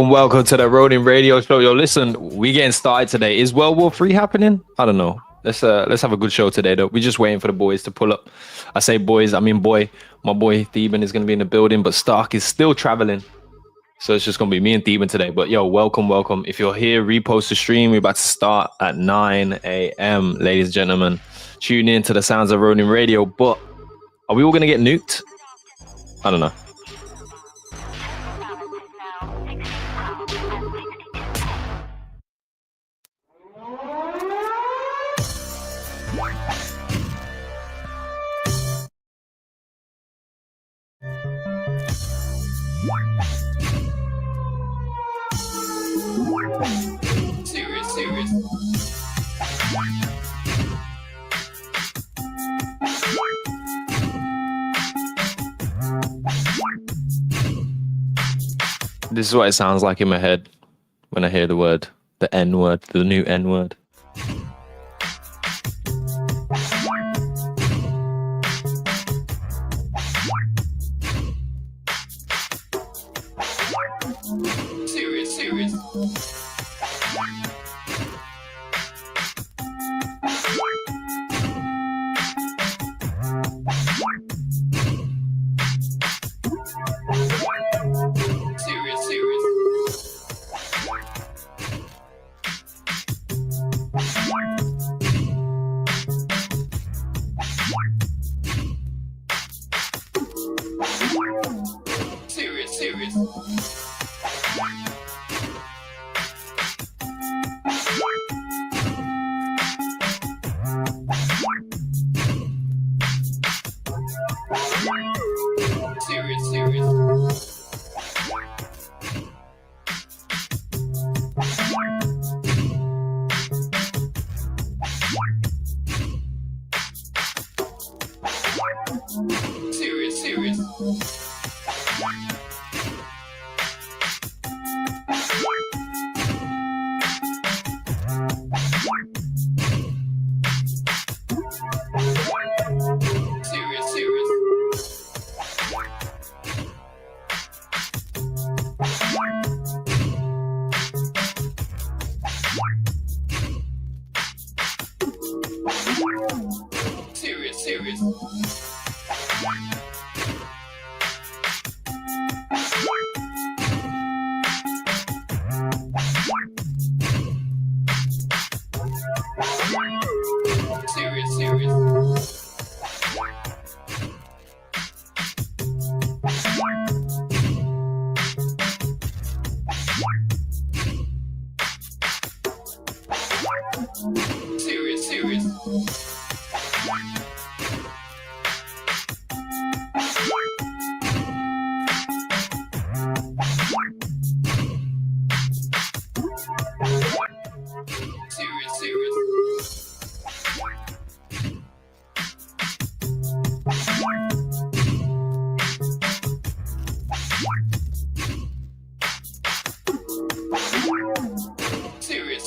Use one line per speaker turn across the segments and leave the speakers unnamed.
Welcome to the Ronin Radio Show. Yo, listen, we getting started today. Is World War III happening? I don't know. Let's have a good show today, though. We're just waiting for the boys to pull up. I say boys, I mean boy. My boy Theben is going to be in the building, but Stark is still traveling. So it's just going to be me and Theben today. But yo, welcome. If you're here, repost the stream. We're about to start at 9 a.m., ladies and gentlemen. Tune in to the sounds of Ronin Radio. But are we all going to get nuked? I don't know. Serious. This is what it sounds like in my head when I hear the N-word, the new N-word.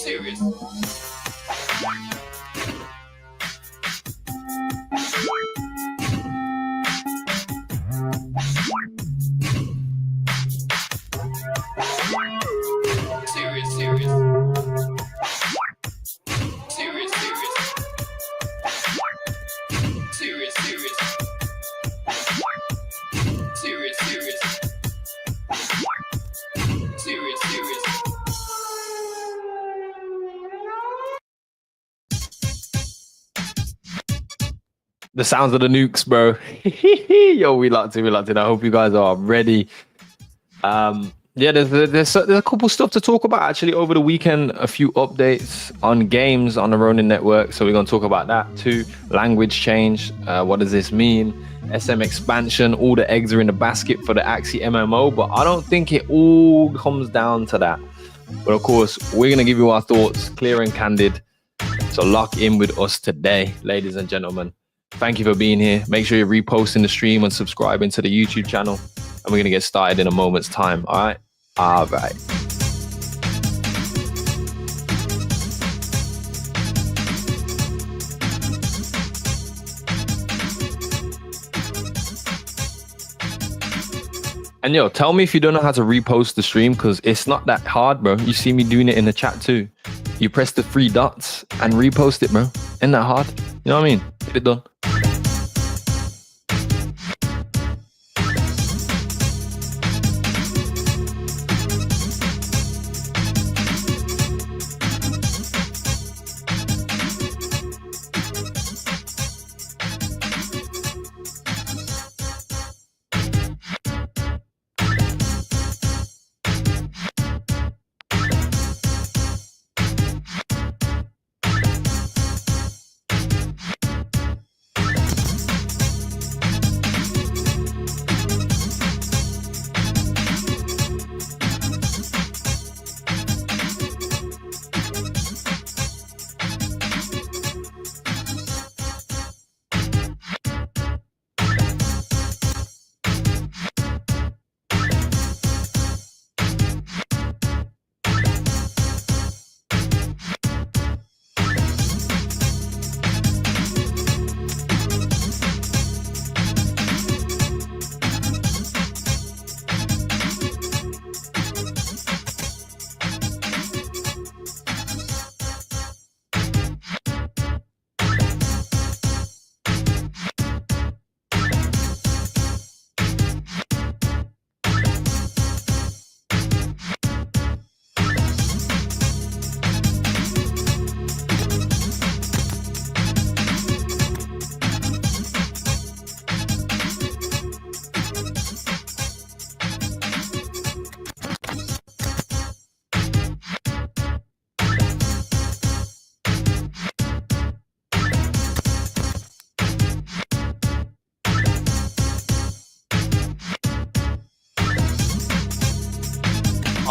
Serious. The sounds of the nukes, bro. Yo, we locked in. I hope you guys are ready. There's a couple stuff to talk about actually over the weekend. A few updates on games on the Ronin network, so we're going to talk about that too. Language change. What does this mean? SM expansion. All the eggs are in the basket for the Axie MMO, but I don't think it all comes down to that. But of course, we're going to give you our thoughts, clear and candid. So lock in with us today, ladies and gentlemen. Thank you for being here. Make sure you're reposting the stream and subscribing to the YouTube channel. and we're gonna get started in a moment's time. All right. All right. And yo, tell me if you don't know how to repost the stream, because it's not that hard, bro. You see me doing it in the chat too. You press the 3 dots and repost it, bro. Isn't that hard? You know what I mean? Get it done.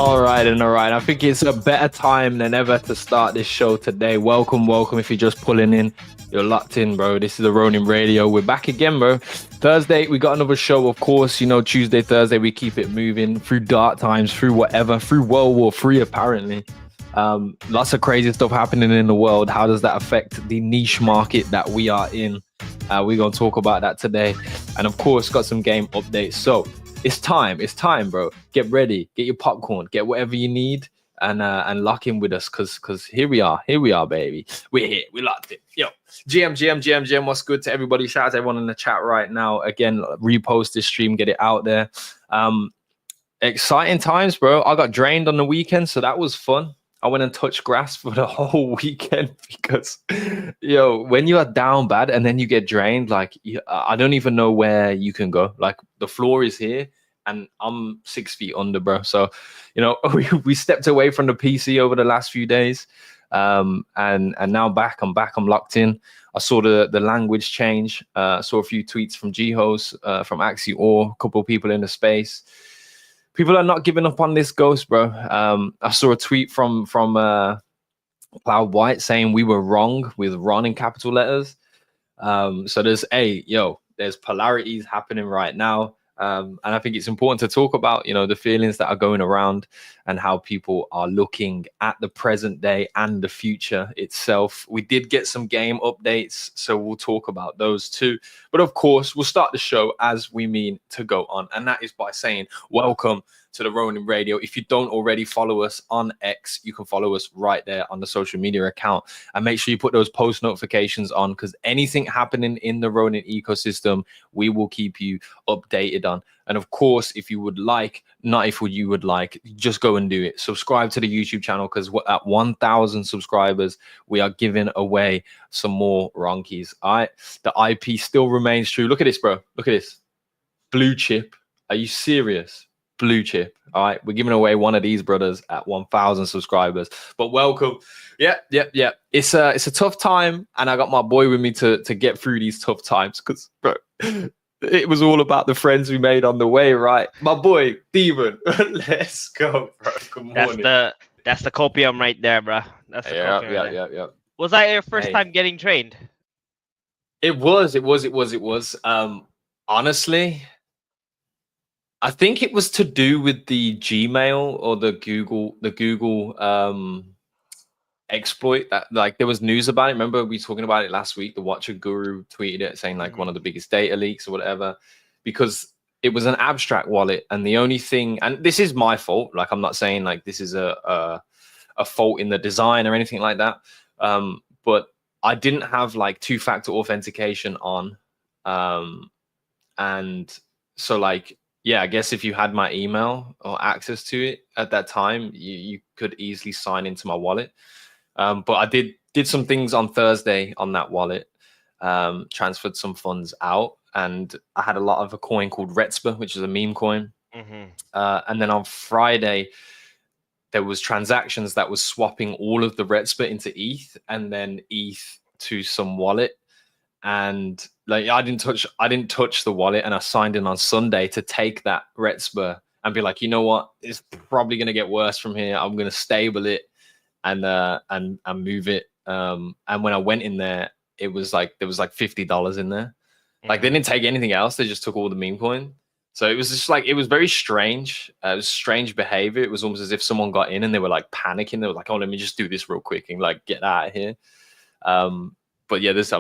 All right. I think it's a better time than ever to start this show today. Welcome. If you're just pulling in, you're locked in, bro. This is the Ronin Radio. We're back again, bro. Thursday, we got another show, of course. You know, Tuesday, Thursday, we keep it moving through dark times, through whatever, through World War III, apparently. Lots of crazy stuff happening in the world. How does that affect the niche market that we are in? We're going to talk about that today. And of course, got some game updates. So it's time, bro. Get ready, get your popcorn, get whatever you need, and lock in with us, because here we are, baby. We're here, we locked it. Yo, GM, what's good to everybody? Shout out to everyone in the chat right now. Again, repost this stream, get it out there. Exciting times, bro. I got drained on the weekend, so that was fun. I went and touched grass for the whole weekend because, yo, when you are down bad and then you get drained, like, I don't even know where you can go. Like, the floor is here and I'm 6 feet under, bro. So, you know, we stepped away from the PC over the last few days. And now I'm back, I'm locked in. I saw the language change. Saw a few tweets from G-Host, from Axie Or, a couple of people in the space. People are not giving up on this ghost, bro. I saw a tweet from Cloud White saying we were wrong with Ron in capital letters. So there's polarities happening right now. And I think it's important to talk about, you know, the feelings that are going around and how people are looking at the present day and the future itself. We did get some game updates, so we'll talk about those too. But of course, we'll start the show as we mean to go on. And that is by saying welcome to the Ronin Radio. If you don't already follow us on X, you can follow us right there on the social media account. And make sure you put those post notifications on, because anything happening in the Ronin ecosystem, we will keep you updated on. And of course, if you would like, not if you would like, just go and do it. Subscribe to the YouTube channel, because at 1,000 subscribers, we are giving away some more Ronkies. All right. The IP still remains true. Look at this, bro. Look at this. Blue chip. Are you serious? Blue chip. All right, we're giving away one of these brothers at 1,000 subscribers. But welcome. Yeah. It's a tough time, and I got my boy with me to get through these tough times, because, bro, it was all about the friends we made on the way, right? My boy Steven, let's go, bro. Good morning.
That's the copium right there, bro. That's the copium.
Yeah.
Was that your first time getting trained?
It was. Honestly, I think it was to do with the Gmail or the Google exploit that, like, there was news about it. Remember we talking about it last week? The Watcher Guru tweeted it saying like one of the biggest data leaks or whatever, because it was an abstract wallet, and the only thing, and this is my fault, like I'm not saying like this is a fault in the design or anything like that, but I didn't have like two-factor authentication on, and so like, yeah, I guess if you had my email or access to it at that time, you could easily sign into my wallet. But I did some things on Thursday on that wallet, transferred some funds out, and I had a lot of a coin called Retzba, which is a meme coin. And then on Friday, there was transactions that was swapping all of the Retzba into ETH and then ETH to some wallet. And like I didn't touch the wallet, and I signed in on Sunday to take that Retzba and be like, you know what, it's probably gonna get worse from here. I'm gonna stable it and move it. And when I went in there, it was like there was like $50 in there. Like they didn't take anything else, they just took all the meme coin. So it was just like, it was very strange. It was strange behavior. It was almost as if someone got in and they were like panicking. They were like, oh, let me just do this real quick and like get out of here. But yeah, there's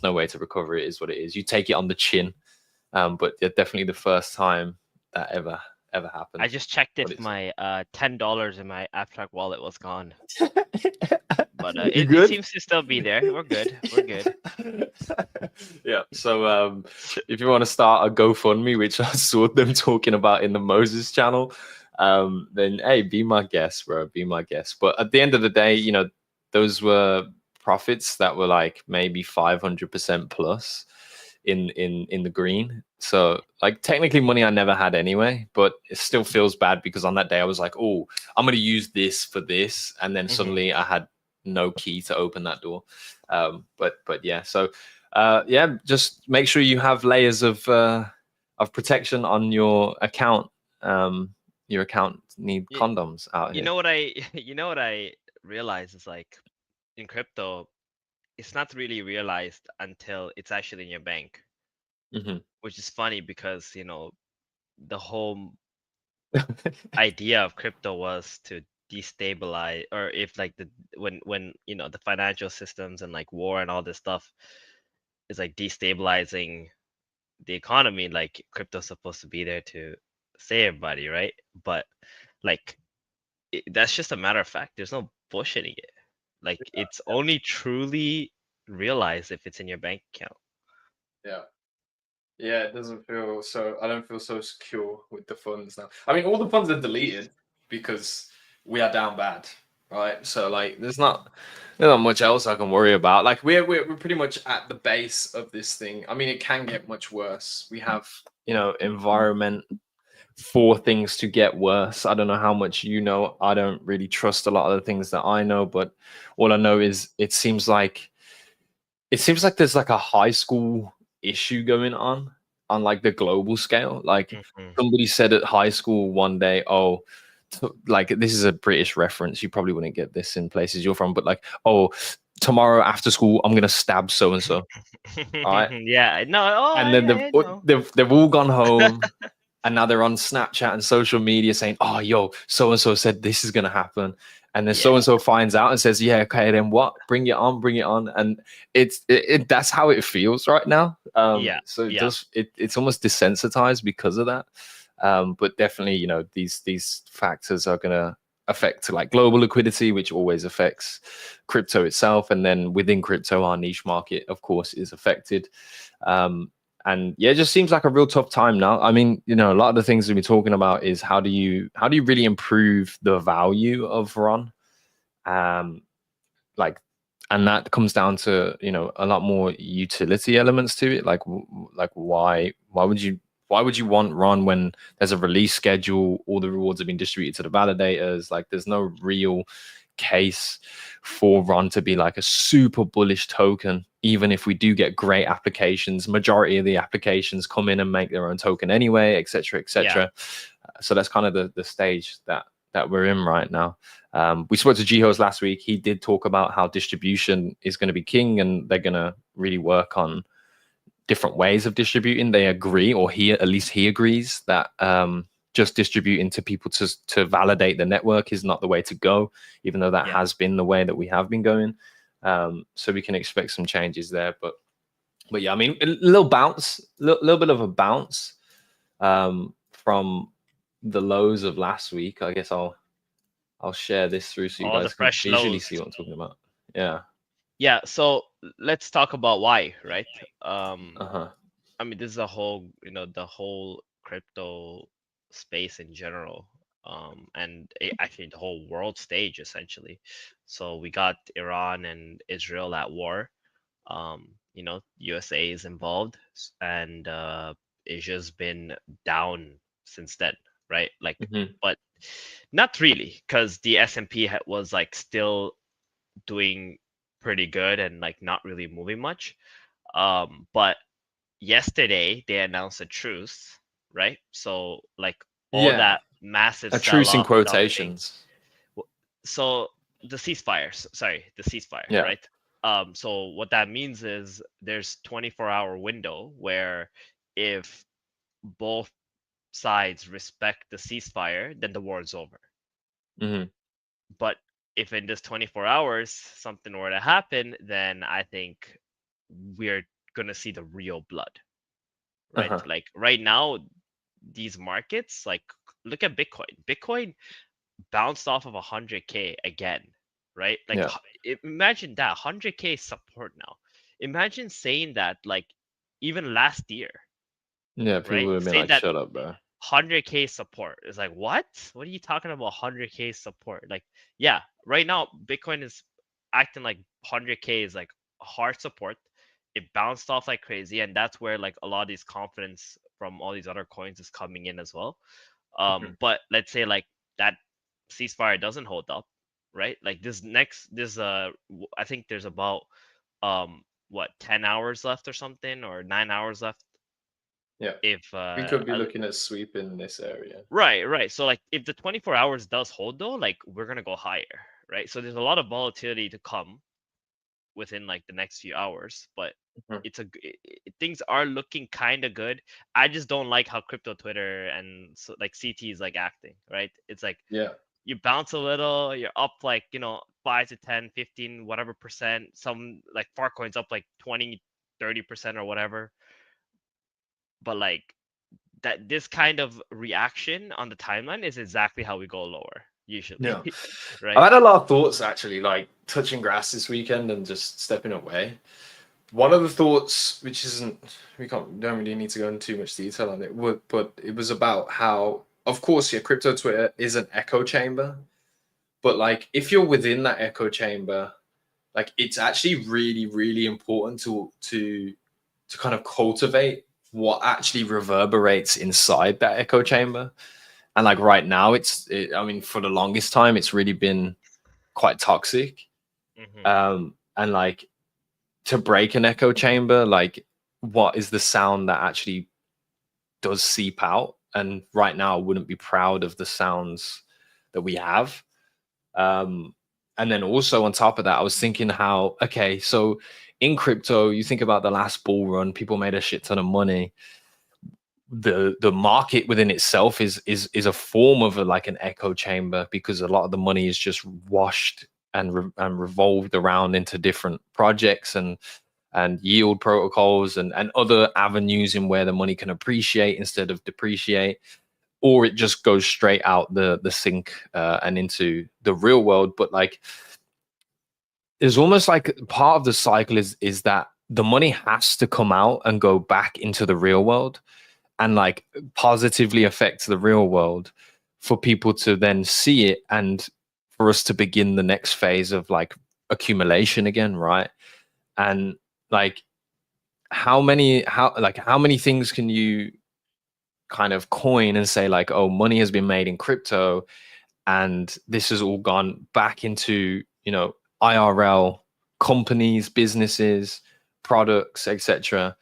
no way to recover it, is what it is. You take it on the chin. But yeah, definitely the first time that ever happened.
I just checked if my $10 in my abstract wallet was gone. But it seems to still be there. We're good. We're good.
Yeah. So if you want to start a GoFundMe, which I saw them talking about in the Moses channel, then hey, be my guest, bro. Be my guest. But at the end of the day, you know, those were profits that were like maybe 500% plus in the green. So like technically money I never had anyway, but it still feels bad because on that day I was like, oh, I'm gonna use this for this, and then suddenly I had no key to open that door. But yeah, so yeah, just make sure you have layers of protection on your account. Your account need condoms out here.
You know what I realize is, like, in crypto, it's not really realized until it's actually in your bank. Which is funny because, you know, the whole idea of crypto was to destabilize, or if like when you know the financial systems and like war and all this stuff is like destabilizing the economy, like crypto's supposed to be there to save everybody, right? But like that's just a matter of fact. There's no bullshitting it. Like it's only truly realized if it's in your bank account.
Yeah, it doesn't feel so. I don't feel so secure with the funds now. I mean, all the funds are deleted because we are down bad, right? So like, there's not much else I can worry about. Like we're pretty much at the base of this thing. I mean, it can get much worse. We have, you know, environment for things to get worse. I don't know how much you know. I don't really trust a lot of the things that I know, but all I know is it seems like there's like a high school issue going on like the global scale. Like somebody said at high school one day, oh, like this is a British reference, you probably wouldn't get this in places you're from, but like, oh, tomorrow after school I'm gonna stab so and so. All right.
Yeah, no. Oh,
and then they've all gone home. And now they're on Snapchat and social media saying, oh, yo, so and so said this is gonna happen. And then so and so finds out and says, yeah, okay, then what? Bring it on. And it's that's how it feels right now. So it's almost desensitized because of that. But definitely, you know, these factors are gonna affect like global liquidity, which always affects crypto itself. And then within crypto, our niche market, of course, is affected. And yeah, it just seems like a real tough time now. I mean, you know, a lot of the things we've been talking about is how do you really improve the value of RON? Like, and that comes down to, you know, a lot more utility elements to it. Like why would you want RON when there's a release schedule, all the rewards have been distributed to the validators? Like there's no real case for RON to be like a super bullish token, even if we do get great applications. Majority of the applications come in and make their own token anyway, etc. So that's kind of the stage that we're in right now. We spoke to G-Hos last week. He did talk about how distribution is going to be king, and they're going to really work on different ways of distributing. They agree, or at least he agrees that just distributing to people to validate the network is not the way to go, even though that
Yeah.
has been the way that we have been going. So we can expect some changes there. But yeah, I mean, a little bounce, little bit of a bounce from the lows of last week. I guess I'll share this through so you
All the
guys can
fresh
visually
lows.
see what I'm talking about. Yeah.
Yeah, so let's talk about why, right?
Uh-huh.
I mean, this is a whole, the whole crypto space in general, and actually the whole world stage essentially. So we got Iran and Israel at war. USA is involved, and Asia's been down since then, right? Like, but not really, because the S&P was like still doing pretty good and like not really moving much. But yesterday they announced a truce, right? So like all
Yeah.
that massive
A truce in
sell-off dumping.
quotations.
So the ceasefire, sorry, the ceasefire,
Yeah.
right? So what that means is there's 24-hour window where if both sides respect the ceasefire, then the war is over. But if in this 24 hours something were to happen, then I think we're gonna see the real blood, right? Like right now, these markets, like look at Bitcoin. Bitcoin bounced off of 100K again, right? Like
Yeah.
imagine that 100K support now. Imagine saying that like even last year,
Yeah. People
right?
would have been
Saying
like,
that
shut up, bro.
100K support is like, what? What are you talking about 100K support? Like, yeah, right now Bitcoin is acting like 100K is like hard support. It bounced off like crazy, and that's where like a lot of these confidence from all these other coins is coming in as well. But let's say like that ceasefire doesn't hold up, right? Like I think there's about what 10 hours left or something, or 9 hours left.
Yeah.
If
We could be looking at sweeping this area.
Right. So like if the 24 hours does hold though, like we're gonna go higher, right? So there's a lot of volatility to come within like the next few hours, but things are looking kind of good. I just don't like how crypto Twitter and so like CT is like acting, right? It's like
Yeah.
you bounce a little, you're up like 5 to 10, 15, whatever percent. Some like Farcoin's up like 20, 30% or whatever. But like that this kind of reaction on the timeline is exactly how we go lower usually.
Yeah.
Right?
I've had a lot of thoughts actually, like touching grass this weekend and just stepping away. One of the thoughts, which don't really need to go into too much detail on it, but it was about how, of course, yeah, crypto Twitter is an echo chamber, but like if you're within that echo chamber, like it's actually really, really important to kind of cultivate what actually reverberates inside that echo chamber. And like right now, I mean, for the longest time, it's really been quite toxic. And like to break an echo chamber, like what is the sound that actually does seep out? And right now, I wouldn't be proud of the sounds that we have. And then also on top of that, I was thinking how, okay, so in crypto, you think about the last bull run, people made a shit ton of money. The market within itself is a form of like an echo chamber, because a lot of the money is just washed and revolved around into different projects and yield protocols and other avenues in where the money can appreciate instead of depreciate, or it just goes straight out the sink and into the real world. But like there's almost like part of the cycle is that the money has to come out and go back into the real world and like positively affect the real world for people to then see it and for us to begin the next phase of like accumulation again, right? And like how many things can you kind of coin and say like, oh, money has been made in crypto and this has all gone back into IRL companies, businesses, products, etc.,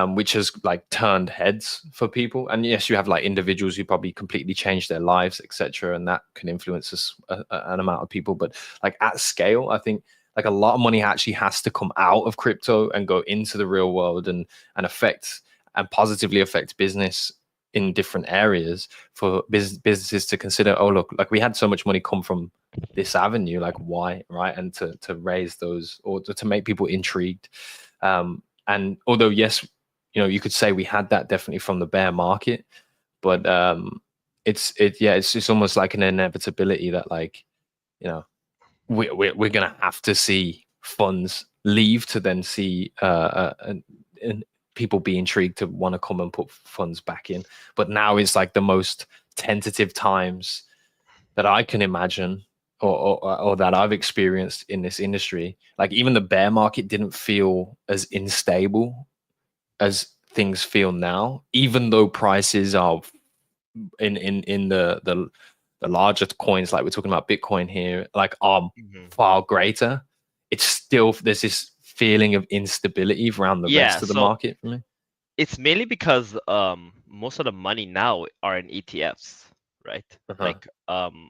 which has like turned heads for people. And yes, you have like individuals who probably completely changed their lives, etc., and that can influence an amount of people. But like at scale, I think like a lot of money actually has to come out of crypto and go into the real world and affect and positively affect business in different areas for businesses to consider, oh look, like we had so much money come from this avenue, like why, right? And to raise those, or to make people intrigued. And although yes, you know, you could say we had that definitely from the bear market, but it's just almost like an inevitability that, like, you know, we're gonna have to see funds leave to then see and people be intrigued to want to come and put funds back in. But now is like the most tentative times that I can imagine, or that I've experienced in this industry. Like even the bear market didn't feel as unstable as things feel now, even though prices are in the larger coins, like we're talking about Bitcoin here, like are far greater. It's still, there's this feeling of instability around the
Yeah,
rest of the
so
market for me.
it's mainly because most of the money now are in ETFs, right?
Uh-huh.
Like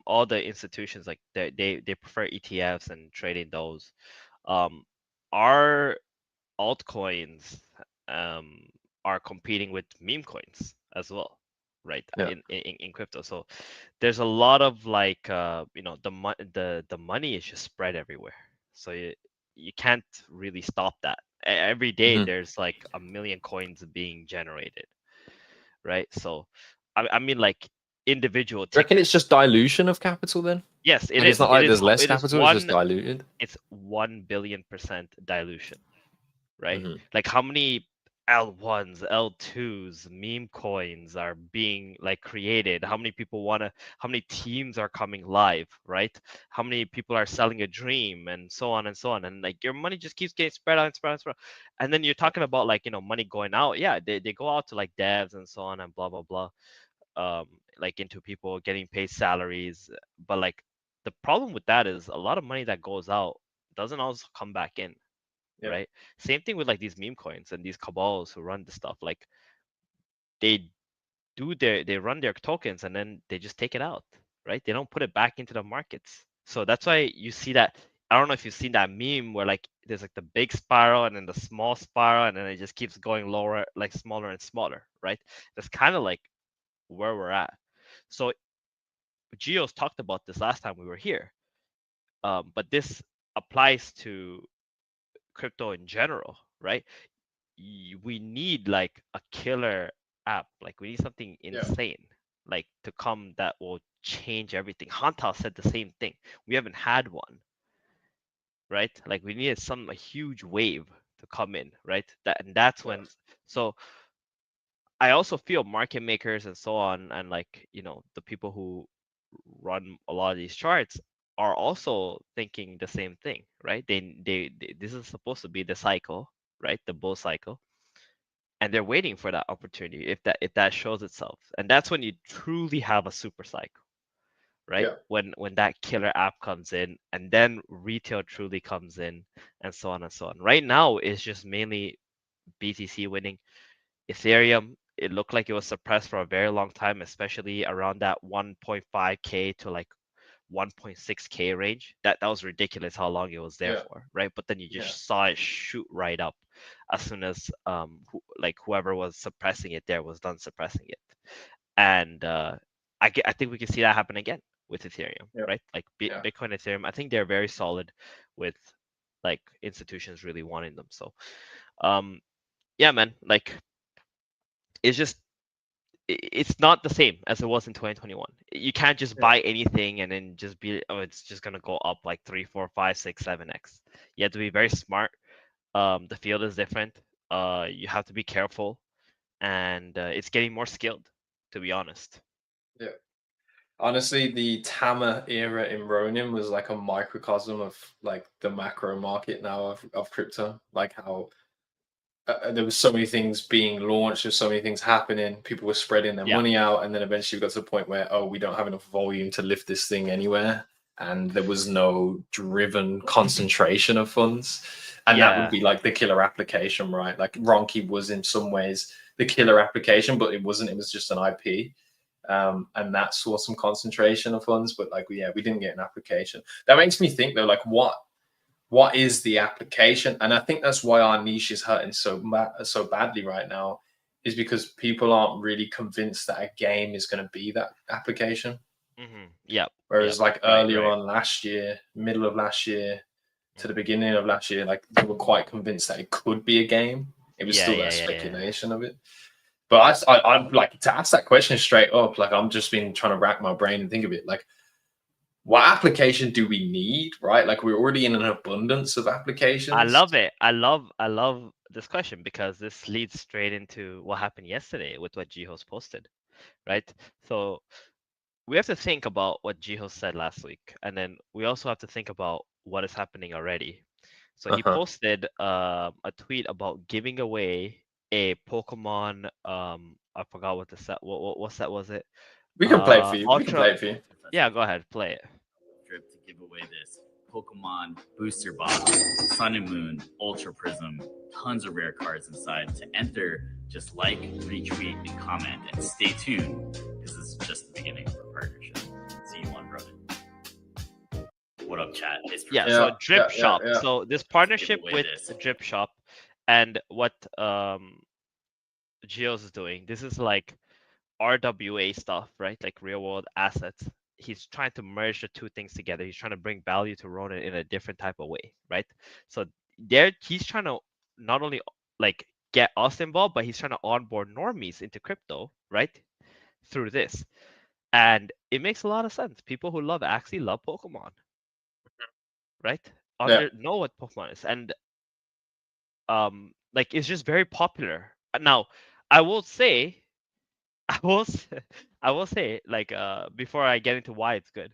all the institutions, like they prefer ETFs and trading those. Our altcoins are competing with meme coins as well, right?
Yeah.
In crypto. So there's a lot of like you know, the money is just spread everywhere. So you can't really stop that. Every day
Mm-hmm.
there's like a million coins being generated, right? So I mean like individual
You reckon it's
tickets.
just dilution of capital then?
Yes, it
Like it's
is.
not
It
like
is.
there's less
It is
capital, it's just
one.
diluted.
It's 1 billion% dilution, right?
Mm-hmm.
Like how many L1s, L2s, meme coins are being like created? How many people want to, how many teams are coming live, right? How many people are selling a dream and so on and so on. And like your money just keeps getting spread out and spread out and spread out. And then you're talking about like, you know, money going out. Yeah, they go out to like devs and so on and blah, blah, blah. Like into people getting paid salaries. But like the problem with that is a lot of money that goes out doesn't always come back in,
Yeah.
right? Same thing with like these meme coins and these cabals who run the stuff. Like they they run their tokens and then they just take it out, right? They don't put it back into the markets. So that's why you see that. I don't know if you've seen that meme where like there's like the big spiral and then the small spiral and then it just keeps going lower, like smaller and smaller, right? That's kind of like where we're at. So Geo's talked about this last time we were here, but this applies to crypto in general, right? We need like a killer app. Like we need something
Yeah.
insane, like to come that will change everything. Hantal said the same thing. We haven't had one, right? Like we needed a huge wave to come in, right? That's
Yeah.
when. So I also feel market makers and so on, and like you know the people who run a lot of these charts are also thinking the same thing, right? They this is supposed to be the cycle, right? The bull cycle, and they're waiting for that opportunity if that shows itself, and that's when you truly have a super cycle, right?
Yeah.
When that killer app comes in, and then retail truly comes in, and so on and so on. Right now, it's just mainly BTC winning. Ethereum, it looked like it was suppressed for a very long time, especially around that 1.5K to like 1.6K range. That was ridiculous how long it was there
Yeah.
for, right? But then you
Yeah.
just saw it shoot right up as soon as like whoever was suppressing it there was done suppressing it. And I think we can see that happen again with Ethereum,
Yeah.
right? Like
Yeah.
Bitcoin, Ethereum, I think they're very solid with like institutions really wanting them. So yeah, man, like it's just it's not the same as it was in 2021. You can't just
Yeah.
buy anything and then just be, oh, it's just gonna go up like 3, 4, 5, 6, 7x. You have to be very smart. The field is different. You have to be careful, and it's getting more skilled, to be honest.
Yeah. Honestly, the Tama era in Ronin was like a microcosm of like the macro market now of crypto. Like how there was so many things being launched, there's so many things happening. People were spreading their
Yeah,
money out, and then eventually we got to the point where, oh, we don't have enough volume to lift this thing anywhere, and there was no driven concentration of funds, and that would
yeah,
be like the killer application, right? Like Ronki was in some ways the killer application, but it wasn't. It was just an IP. And that saw some concentration of funds, but like, yeah, we didn't get an application. That makes me think though, like, what is the application? And I think that's why our niche is hurting so badly right now, is because people aren't really convinced that a game is going to be that application.
Yep.
Whereas like
Right.
earlier on last year, middle of last year to the
Mhm.
beginning of last year, like they were quite convinced that it could be a game. It was still that
Yeah.
speculation of it. But I'm like, to ask that question straight up, like I'm just been trying to rack my brain and think of it. Like, what application do we need, right? Like we're already in an abundance of
I
applications.
love it. I love this question because this leads straight into what happened yesterday with what Jiho's posted, right? So we have to think about what Jiho said last week, and then we also have to think about what is happening already. So he
Uh-huh.
posted a tweet about giving away a Pokemon. I forgot what the set. What set was it?
We can play it for you. We can
Ultra.
play it for you.
Yeah, go ahead, play it.
Drip to give away this Pokemon booster box, Sun and Moon, Ultra Prism, tons of rare cards inside. To enter, just like, retweet, and comment, and stay tuned because this is just the beginning of our partnership. See you on Ronin. What up, chat?
Yeah, so Drip Shop.
Yeah.
So this partnership with Drip Shop, and what Geos is doing, this is like RWA stuff, right? Like real world assets. He's trying to merge the two things together. He's trying to bring value to Ronin in a different type of way, right? So he's trying to not only like get us involved, but he's trying to onboard normies into crypto, right? Through this. And it makes a lot of sense. People who actually love Pokemon, right? Know what Pokemon is. And like it's just very popular. Now, I will say I will I will say like before I get into why it's good.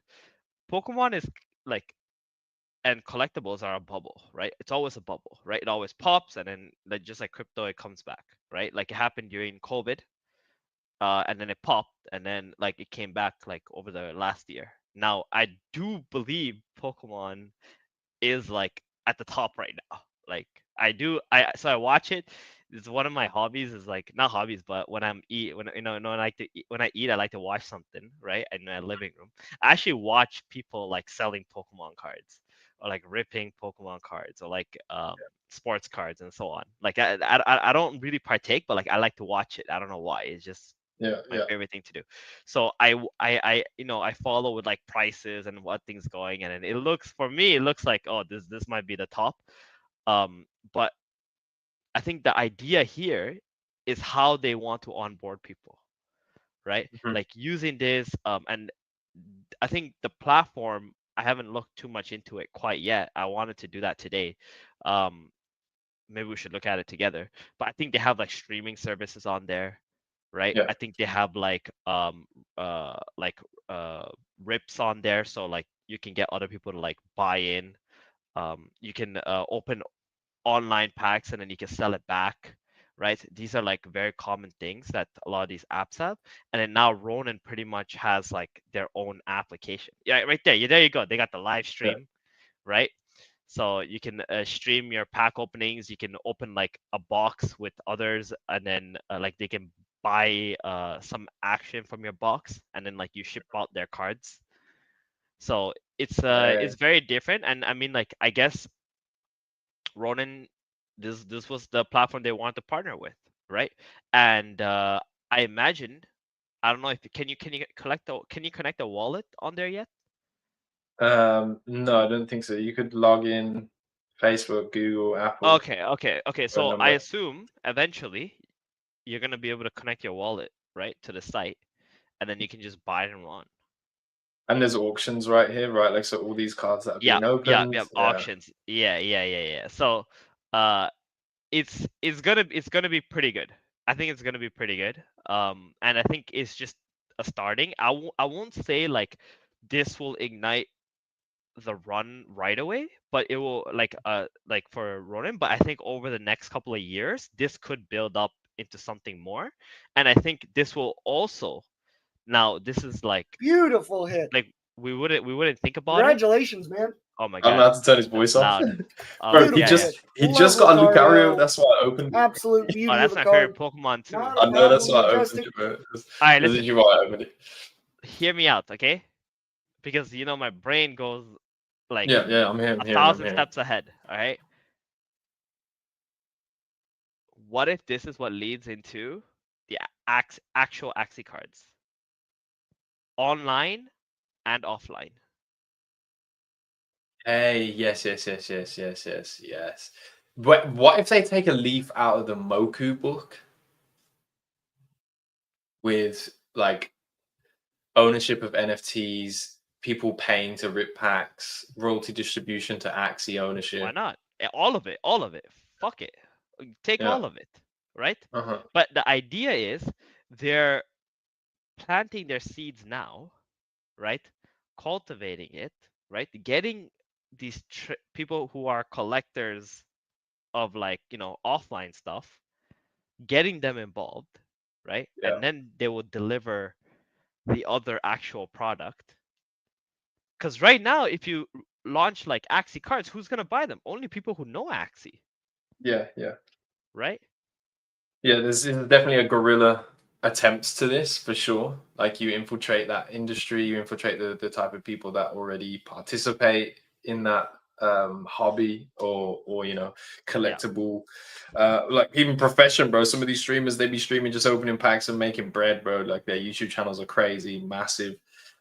Pokemon is like, and collectibles are a bubble, right? It's always a bubble, right? It always pops and then like just like crypto it comes back, right? Like it happened during COVID, and then it popped and then like it came back like over the last year. Now I do believe Pokemon is like at the top right now. Like I watch it. It's one of my hobbies is like not hobbies, but when I'm when when I like to eat, when I eat, I like to watch something, right? In my living room. I actually watch people like selling Pokemon cards or like ripping Pokemon cards or like sports cards and so on. Like I don't really partake, but like I like to watch it. I don't know why. It's just my favorite thing to do. So I I follow with like prices and what things going, and it looks for me it looks like, oh, this might be the top. But I think the idea here is how they want to onboard people, right? Like using this and I think the platform, I haven't looked too much into it quite yet. I wanted to do that today. Maybe we should look at it together. But I think they have like streaming services on there, right?
Yeah.
I think they have like rips on there, so like you can get other people to like buy in. You can open online packs and then you can sell it back, right? These are like very common things that a lot of these apps have. And then now Ronin pretty much has like their own application. Yeah, right there. Yeah, there you go. They got the live stream, right? So you can stream your pack openings. You can open like a box with others, and then like they can buy some action from your box, and then like you ship out their cards. So it's very different. And I mean, like I guess Ronin, this was the platform they wanted to partner with, right? And I imagine, I don't know if can you connect a wallet on there yet?
No, I don't think so. You could log in Facebook, Google, Apple.
Okay. So I assume eventually you're gonna be able to connect your wallet, right, to the site, and then you can just buy it and run.
And there's auctions right here, right? Like so all these cards that have been opened.
Yeah, auctions. Yeah. So it's gonna be pretty good. I think it's gonna be pretty good. And I think it's just a starting. I won't say like this will ignite the run right away, but it will like for Ronin. But I think over the next couple of years, this could build up into something more. And I think this will also, now this is like
beautiful hit.
Like we wouldn't think about
Congratulations, man.
Oh my god.
I'm about to turn his voice off. Bro, he just got a Lucario. That's why I opened it.
Absolute beauty.
Oh, that's my favorite Pokemon too.
I know, that's why I opened it, bro.
Alright, listen.
This is why I opened it.
Hear me out, okay? Because you know my brain goes Like
Yeah. I'm hearing.
a
I'm hearing. I'm
thousand
hearing.
steps ahead. All right. What if this is what leads into the actual Axie cards, online and offline?
Hey, yes. What if they take a leaf out of the Moku book with like ownership of NFTs, people paying to rip packs, royalty distribution to Axie
Why
ownership?
not? All of it, all of it. Fuck it. Take
Yeah.
all of it, right?
Uh-huh.
But the idea is they're planting their seeds now, right? Cultivating it, right? Getting these people who are collectors of like, offline stuff, getting them involved, right?
Yeah.
And then they will deliver the other actual product. Because right now, if you launch like Axie cards, who's gonna buy them? Only people who know Axie,
Yeah.
right?
Yeah, there's definitely a guerrilla attempts to this for sure. Like you infiltrate that industry, you infiltrate the type of people that already participate in that hobby or
Yeah.
collectible like even profession, bro. Some of these streamers, they be streaming just opening packs and making bread, bro. Like their YouTube channels are crazy, massive.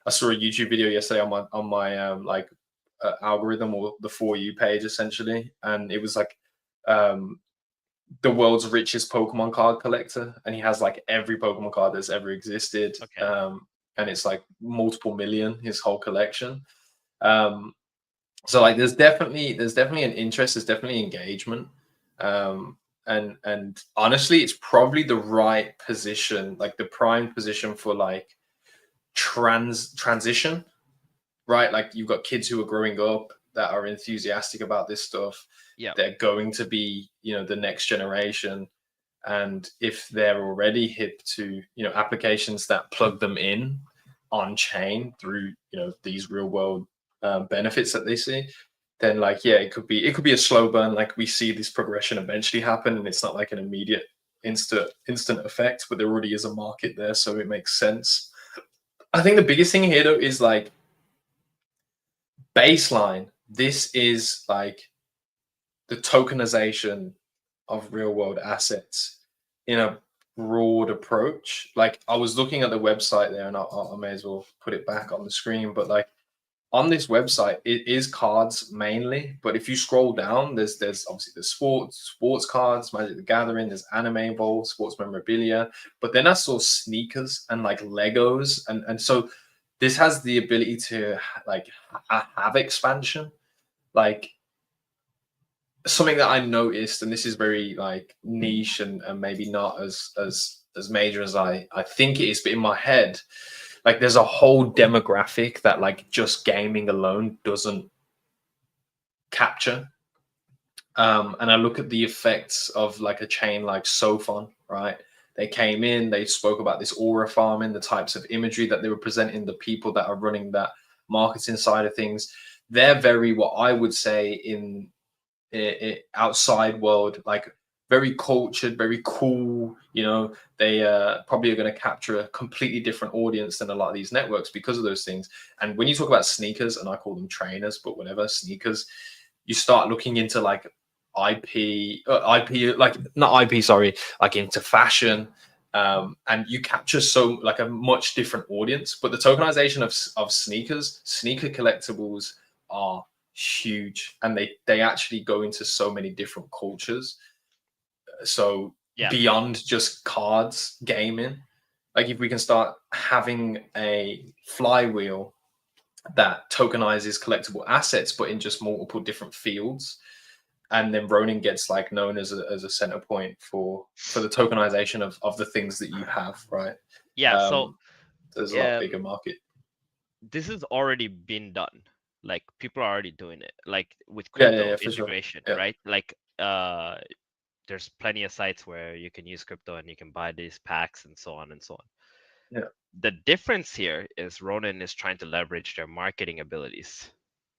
I saw a YouTube video yesterday on my like algorithm or the For You page essentially, and it was like um the world's richest Pokemon card collector, and he has like every Pokemon card that's ever existed.
Okay.
And it's like multiple million, his whole collection. Um, so like there's definitely an interest, there's definitely engagement. Um, and honestly, it's probably the right position, like the prime position for like transition, right? Like you've got kids who are growing up that are enthusiastic about this stuff.
Yeah.
They're going to be, the next generation, and if they're already hip to applications that plug them in on chain through these real world benefits that they see, then like yeah, it could be a slow burn. Like we see this progression eventually happen, and it's not like an immediate instant effect, but there already is a market there, so it makes sense. I think the biggest thing here though is like baseline. This is like the tokenization of real world assets in a broad approach. Like I was looking at the website there, and I may as well put it back on the screen. But like on this website, it is cards mainly. But if you scroll down, there's obviously the sports cards, Magic the Gathering. There's anime involved, sports memorabilia. But then I saw sneakers and like Legos, and so this has the ability to like have expansion. Like something that I noticed, and this is very like niche and maybe not as major as I think it is, but in my head, like there's a whole demographic that like just gaming alone doesn't capture. And I look at the effects of like a chain like Sophon, right? They came in, they spoke about this aura farming, the types of imagery that they were presenting, the people that are running that marketing side of things. They're very, what I would say, in outside world, like very cultured, very cool. They probably are going to capture a completely different audience than a lot of these networks because of those things. And when you talk about sneakers, and I call them trainers, but whatever, sneakers, you start looking into like IP, like not IP, sorry, like into fashion. And you capture so like a much different audience. But the tokenization of sneaker collectibles are huge, and they actually go into so many different cultures. So
Yeah.
beyond just cards gaming, like if we can start having a flywheel that tokenizes collectible assets but in just multiple different fields, and then Ronin gets like known as a center point for the tokenization of the things that you have, right?
Yeah. So
There's a lot bigger market.
this has already been done. Like people are already doing it, like with
Yeah,
crypto
for sure.
integration,
Yeah.
right? Like there's plenty of sites where you can use crypto and you can buy these packs and so on and so on.
Yeah.
The difference here is Ronin is trying to leverage their marketing abilities,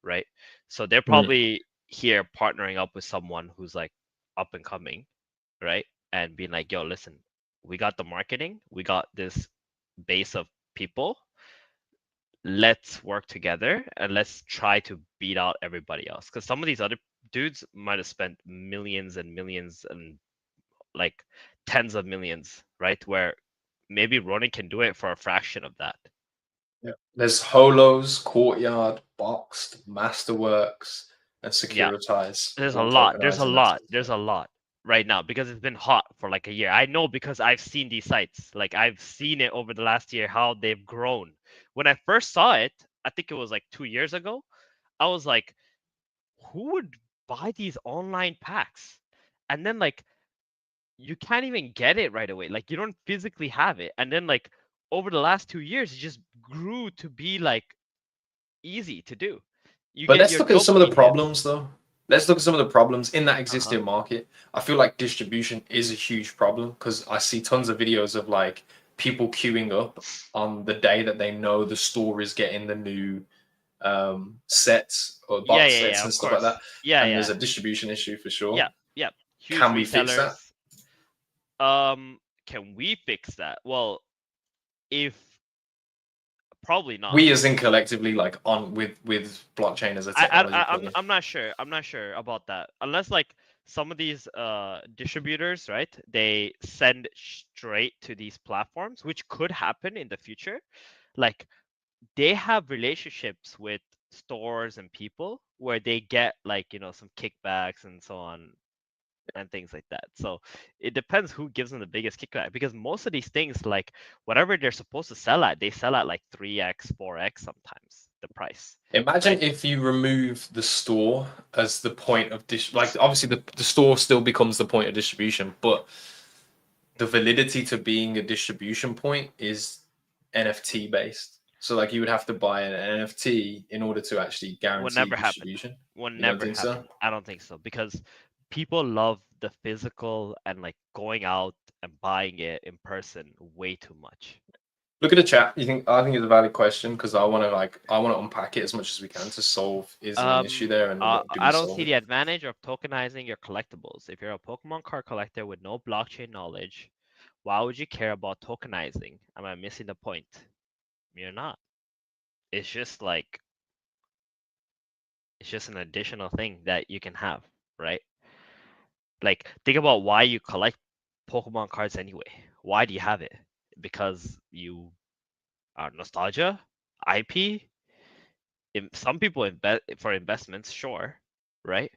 right? So they're probably here partnering up with someone who's like up and coming, right? And being like, yo, listen, we got the marketing, we got this base of people. let's work together and let's try to beat out everybody else. Because some of these other dudes might have spent millions and millions and like tens of millions, right? Where maybe Ronin can do it for a fraction of that.
Yeah. There's Holos, Courtyard, Boxed, Masterworks, and
Yeah.
Securitize.
There's a
all
lot. There's a
tokenizing that
lot.
sort of
There's
stuff.
a lot right now because it's been hot for like a year. I know because I've seen these sites. Like I've seen it over the last year how they've grown. When I first saw it, I think it was like 2 years ago, I was like, who would buy these online packs? And then like you can't even get it right away. Like you don't physically have it. And then like over the last 2 years, it just grew to be like easy to do. You
But
get
let's
your
look at some of the
dopamine hit.
problems, though. Let's look at some of the problems in that
Uh-huh.
existing market. I feel like distribution is a huge problem because I see tons of videos of like people queuing up on the day that they know the store is getting the new sets or box sets and
Of
stuff like
course.
that. And there's a distribution issue for sure.
Yeah. Huge
Can we fix that?
retailers. Can we fix that? Well, if probably not.
We as in collectively, like on with blockchain as a technology.
I'm not sure. I'm not sure about that. Unless like some of these distributors, right? They send straight to these platforms, which could happen in the future. Like they have relationships with stores and people where they get like, some kickbacks and so on and things like that. So it depends who gives them the biggest kickback because most of these things, like whatever they're supposed to sell at, they sell at like 3x, 4x sometimes the price.
Imagine
Right?
if you remove the store as the point of like obviously the store still becomes the point of distribution, but the validity to being a distribution point is NFT based. So like you would have to buy an NFT in order to actually
Will
guarantee
never happen.
distribution.
Will
You don't
never
think
happen.
so?
I don't think so because people love the physical and like going out and buying it in person way too much.
Look at the chat. You think I think it's a valid question because I want to unpack it as much as we can to solve is there an issue there and what do we
I don't
solve
see
it?
the advantage of tokenizing your collectibles. If you're a Pokemon card collector with no blockchain knowledge, why would you care about tokenizing? Am I missing the point? You're not. It's just like it's just an additional thing that you can have, right? Like think about why you collect Pokemon cards anyway. Why do you have it? Because you are nostalgia, IP. Some people invest for investments, sure, right?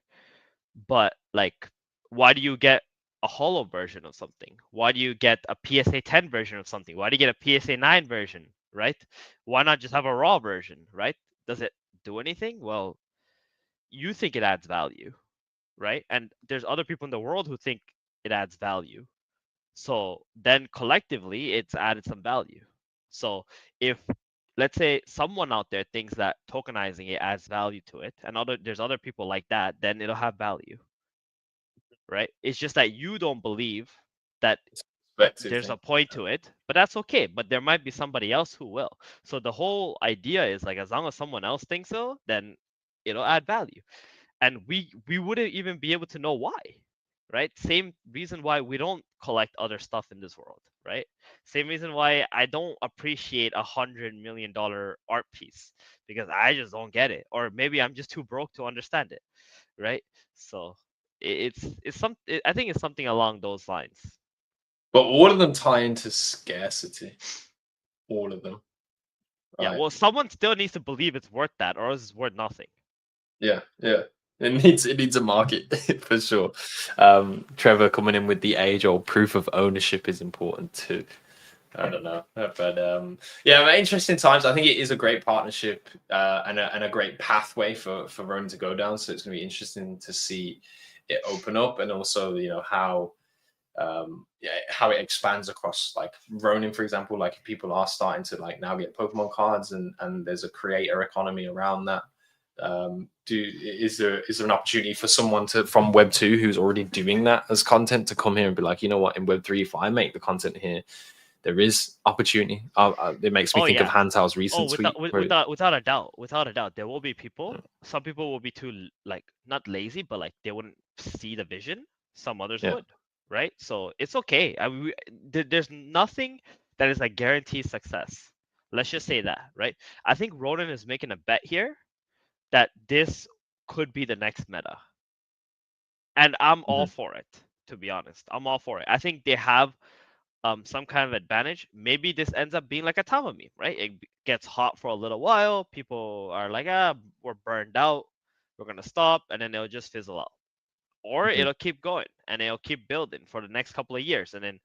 But like, why do you get a holo version of something? Why do you get a PSA 10 version of something? Why do you get a PSA 9 version, right? Why not just have a raw version, right? Does it do anything? Well, you think it adds value, right? And there's other people in the world who think it adds value. So then collectively, it's added some value. So if let's say someone out there thinks that tokenizing it adds value to it, and there's other people like that, then it'll have value, right? It's just that you don't believe that
Perspective
there's
thing.
a point to it, but that's okay. But there might be somebody else who will. So the whole idea is like as long as someone else thinks so, then it'll add value. And we wouldn't even be able to know why, right? Same reason why we don't collect other stuff in this world, right? Same reason why I don't appreciate $100 million art piece because I just don't get it, or maybe I'm just too broke to understand it, right? So I think it's something along those lines.
But all of them tie into scarcity. All of them.
Yeah,
Right.
well, someone still needs to believe it's worth that, or else it's worth nothing.
Yeah. It needs a market for sure. Trevor coming in with the age old proof of ownership is important too. I don't know, but yeah, interesting times. I think it is a great partnership and a great pathway for Ronin to go down. So it's going to be interesting to see it open up, and also how how it expands across like Ronin, for example. Like if people are starting to like now get Pokemon cards, and there's a creator economy around that. Is there an opportunity for someone from Web 2 who's already doing that as content to come here and be like, you know what, in Web 3, if I make the content here, there is opportunity. It makes me think of Hantao's recent tweet.
Without a doubt, there will be people. Some people will be too like not lazy, but like they wouldn't see the vision. Some others would, right? So it's okay. There's nothing that is a guaranteed success. Let's just say that, right? I think Ronin is making a bet here that this could be the next meta. And I'm all for it, to be honest. I'm all for it. I think they have some kind of advantage. Maybe this ends up being like a Tama meme, right? It gets hot for a little while. People are like, we're burned out. We're gonna stop, and then it'll just fizzle out. Or it'll keep going and it'll keep building for the next couple of years. And then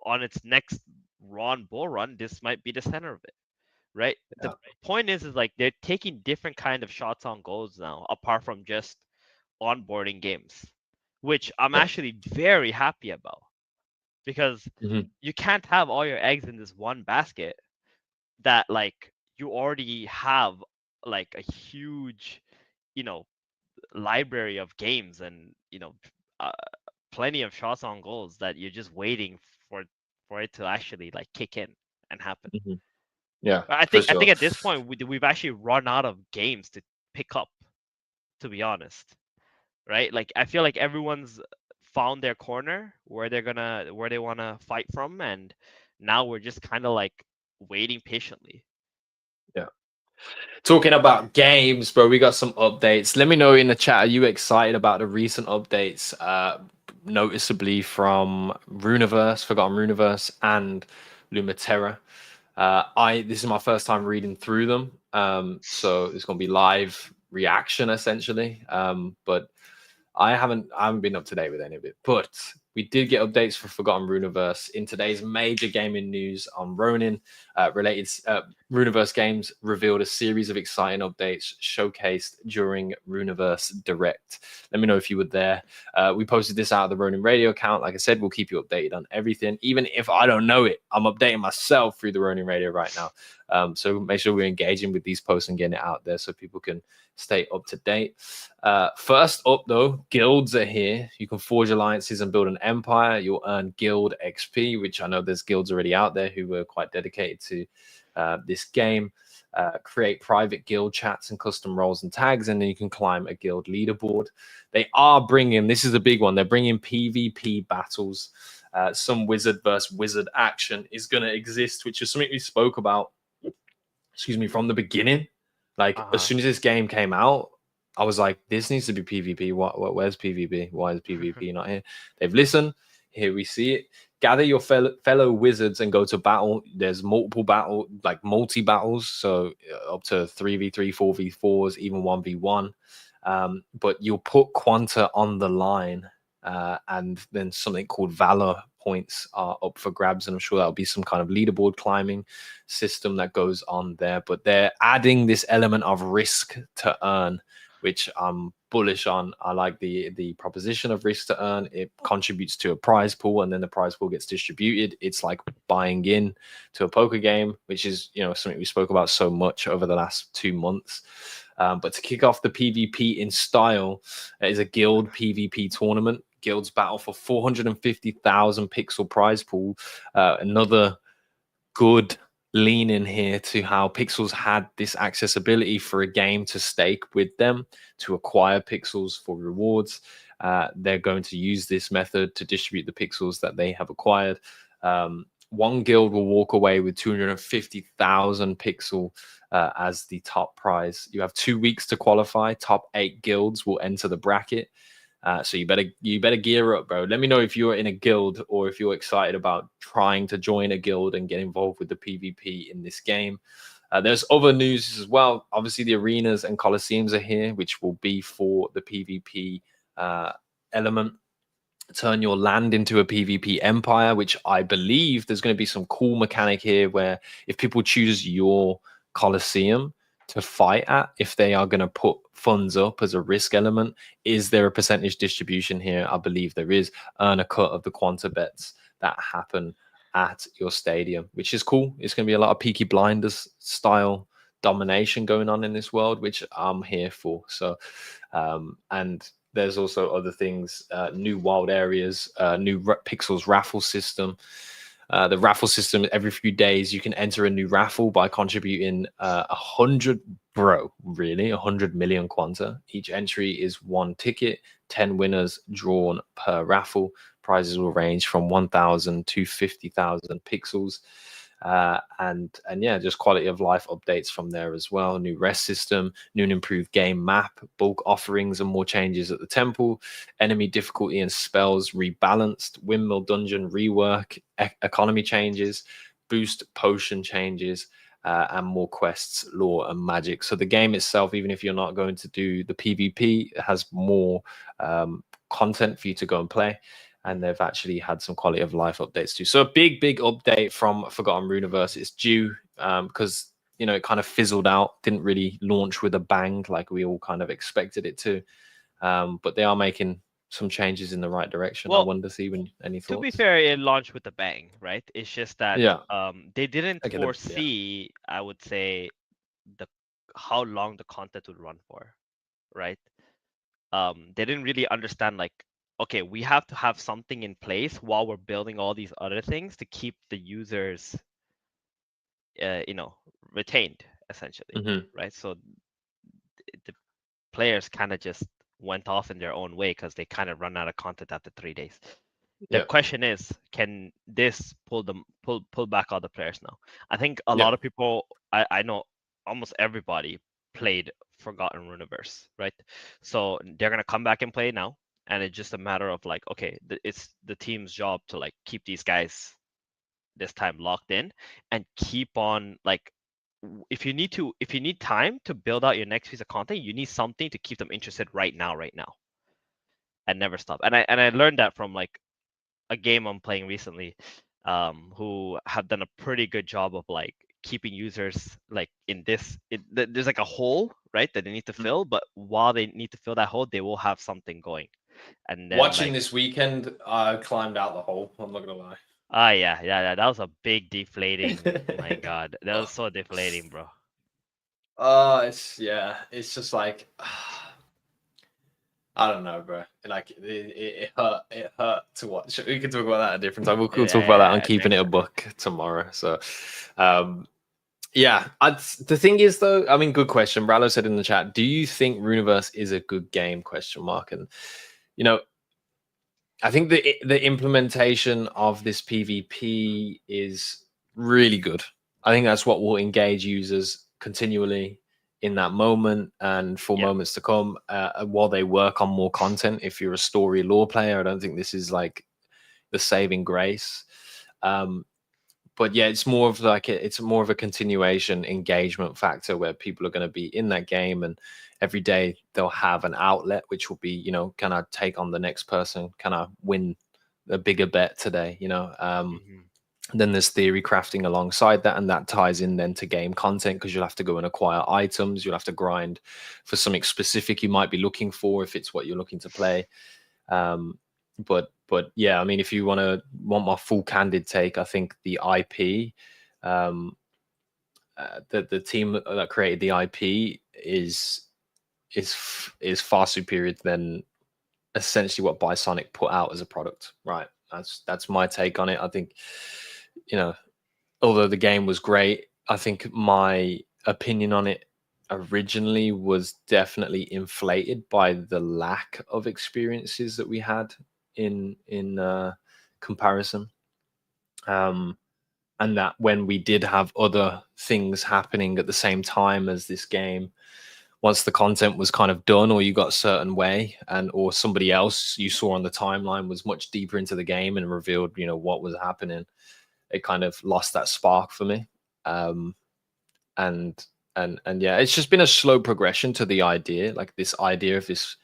on its next bull run, this might be the center of it. Right? The point is like they're taking different kind of shots on goals now, apart from just onboarding games, which I'm actually very happy about, because you can't have all your eggs in this one basket that like you already have like a huge, you know, library of games and uh, plenty of shots on goals that you're just waiting for it to actually like kick in and happen.
Yeah,
I think at this point we've actually run out of games to pick up, to be honest, right? Like I feel like everyone's found their corner where they want to fight from, and now we're just kind of like waiting patiently.
Yeah. Talking about games, bro, we got some updates. Let me know in the chat, are you excited about the recent updates, noticeably from Runiverse, Forgotten Runiverse, and Lumaterra? This is my first time reading through them, so it's gonna be live reaction essentially. But I haven't been up to date with any of it, but we did get updates for Forgotten Runiverse in today's major gaming news on Ronin. Related Runiverse Games revealed a series of exciting updates showcased during Runiverse Direct. Let me know if you were there. We posted this out of the Ronin Radio account. Like I said, we'll keep you updated on everything. Even if I don't know it, I'm updating myself through the Ronin Radio right now. So make sure we're engaging with these posts and getting it out there so people can stay up to date. First up, though, guilds are here. You can forge alliances and build an empire. You'll earn guild XP, which I know there's guilds already out there who were quite dedicated to this game. Create private guild chats and custom roles and tags, and then you can climb a guild leaderboard. They are bringing, this is a big one, they're bringing PvP battles. Some wizard versus wizard action is going to exist, which is something we spoke about, from the beginning. Like, as soon as this game came out, I was like, this needs to be PvP. Where's PvP? Why is PvP not here? They've listened. Here we see it. Gather your fellow wizards and go to battle. There's multiple multi-battles. So up to 3v3, 4v4s, even 1v1. But you'll put Quanta on the line. And then something called Valor points are up for grabs, and I'm sure that'll be some kind of leaderboard climbing system that goes on there. But they're adding this element of risk to earn, which I'm bullish on. I like the proposition of risk to earn. It contributes to a prize pool, and then the prize pool gets distributed. It's like buying in to a poker game, which is something we spoke about so much over the last 2 months. But to kick off the PvP in style, is a guild PvP tournament. Guilds battle for 450,000 pixel prize pool. Another good lean in here to how Pixels had this accessibility for a game to stake with them, to acquire pixels for rewards. They're going to use this method to distribute the pixels that they have acquired. One guild will walk away with 250,000 pixel as the top prize. You have 2 weeks to qualify. Top 8 guilds will enter the bracket. So you better gear up, bro. Let me know if you're in a guild or if you're excited about trying to join a guild and get involved with the PvP in this game. There's other news as well. Obviously, the arenas and coliseums are here, which will be for the PvP element. Turn your land into a PvP empire, which I believe there's going to be some cool mechanic here where if people choose your coliseum to fight at, if they are going to put funds up as a risk element, is there a percentage distribution here? I believe there is. Earn a cut of the quanta bets that happen at your stadium, which is cool. It's going to be a lot of Peaky Blinders style domination going on in this world, which I'm here for. So and there's also other things, new wild areas, new pixels raffle system. The raffle system, every few days you can enter a new raffle by contributing 100 million quanta. Each entry is 1 ticket, 10 winners drawn per raffle. Prizes will range from 1,000 to 50,000 pixels. and yeah, just quality of life updates from there as well. New rest system, new and improved game map, bulk offerings and more changes at the temple, enemy difficulty and spells rebalanced, windmill dungeon rework, economy changes, boost potion changes, and more quests, lore, and magic. So the game itself, even if you're not going to do the PvP, it has more content for you to go and play. And they've actually had some quality of life updates too. So a big update from Forgotten Runeverse. It's due because it kind of fizzled out, didn't really launch with a bang like we all kind of expected it to. But they are making some changes in the right direction. I wonder, Steven, any thoughts?
To be fair, it launched with a bang, right? It's just that they didn't foresee, I would say, how long the content would run for, right? They didn't really understand, like, okay, we have to have something in place while we're building all these other things to keep the users, retained, essentially, right? So the players kind of just went off in their own way because they kind of run out of content after 3 days. The question is, can this pull back all the players now? I think a lot of people, I know almost everybody played Forgotten Runeverse, right? So they're gonna come back and play now, and it's just a matter of like, okay, it's the team's job to like keep these guys this time locked in and keep on like, if you need time to build out your next piece of content, you need something to keep them interested right now, and never stop. And I learned that from like a game I'm playing recently, who have done a pretty good job of like keeping users like in this. There's like a hole, right, that they need to fill, but while they need to fill that hole, they will have something going. And then,
watching this weekend, I climbed out the hole. I'm not gonna lie.
Yeah. That was a big deflating. My God, that was so deflating, bro.
It's just like I don't know, bro. Like it hurt to watch. We can talk about that at a different time. We'll talk about that on Keeping It a Buck tomorrow. So, the thing is though, I mean, good question. Brallo said in the chat, do you think Runeverse is a good game? ? And I think the implementation of this PvP is really good. I think that's what will engage users continually in that moment and for moments to come while they work on more content. If you're a story lore player, I don't think this is like the saving grace. But yeah, it's more of like it's more of a continuation engagement factor where people are going to be in that game, and every day they'll have an outlet, which will be, can I take on the next person? Can I win a bigger bet today? Then there's theory crafting alongside that, and that ties in then to game content because you'll have to go and acquire items. You'll have to grind for something specific you might be looking for if it's what you're looking to play. But yeah, I mean, if you want my full candid take, I think the IP, the team that created the IP is far superior than essentially what Bisonic put out as a product. Right. That's my take on it. I think, although the game was great, I think my opinion on it originally was definitely inflated by the lack of experiences that we had in comparison, and that when we did have other things happening at the same time as this game, once the content was kind of done or you got a certain way, and or somebody else you saw on the timeline was much deeper into the game and revealed what was happening, it kind of lost that spark for me. And yeah, it's just been a slow progression to the idea, like this idea of this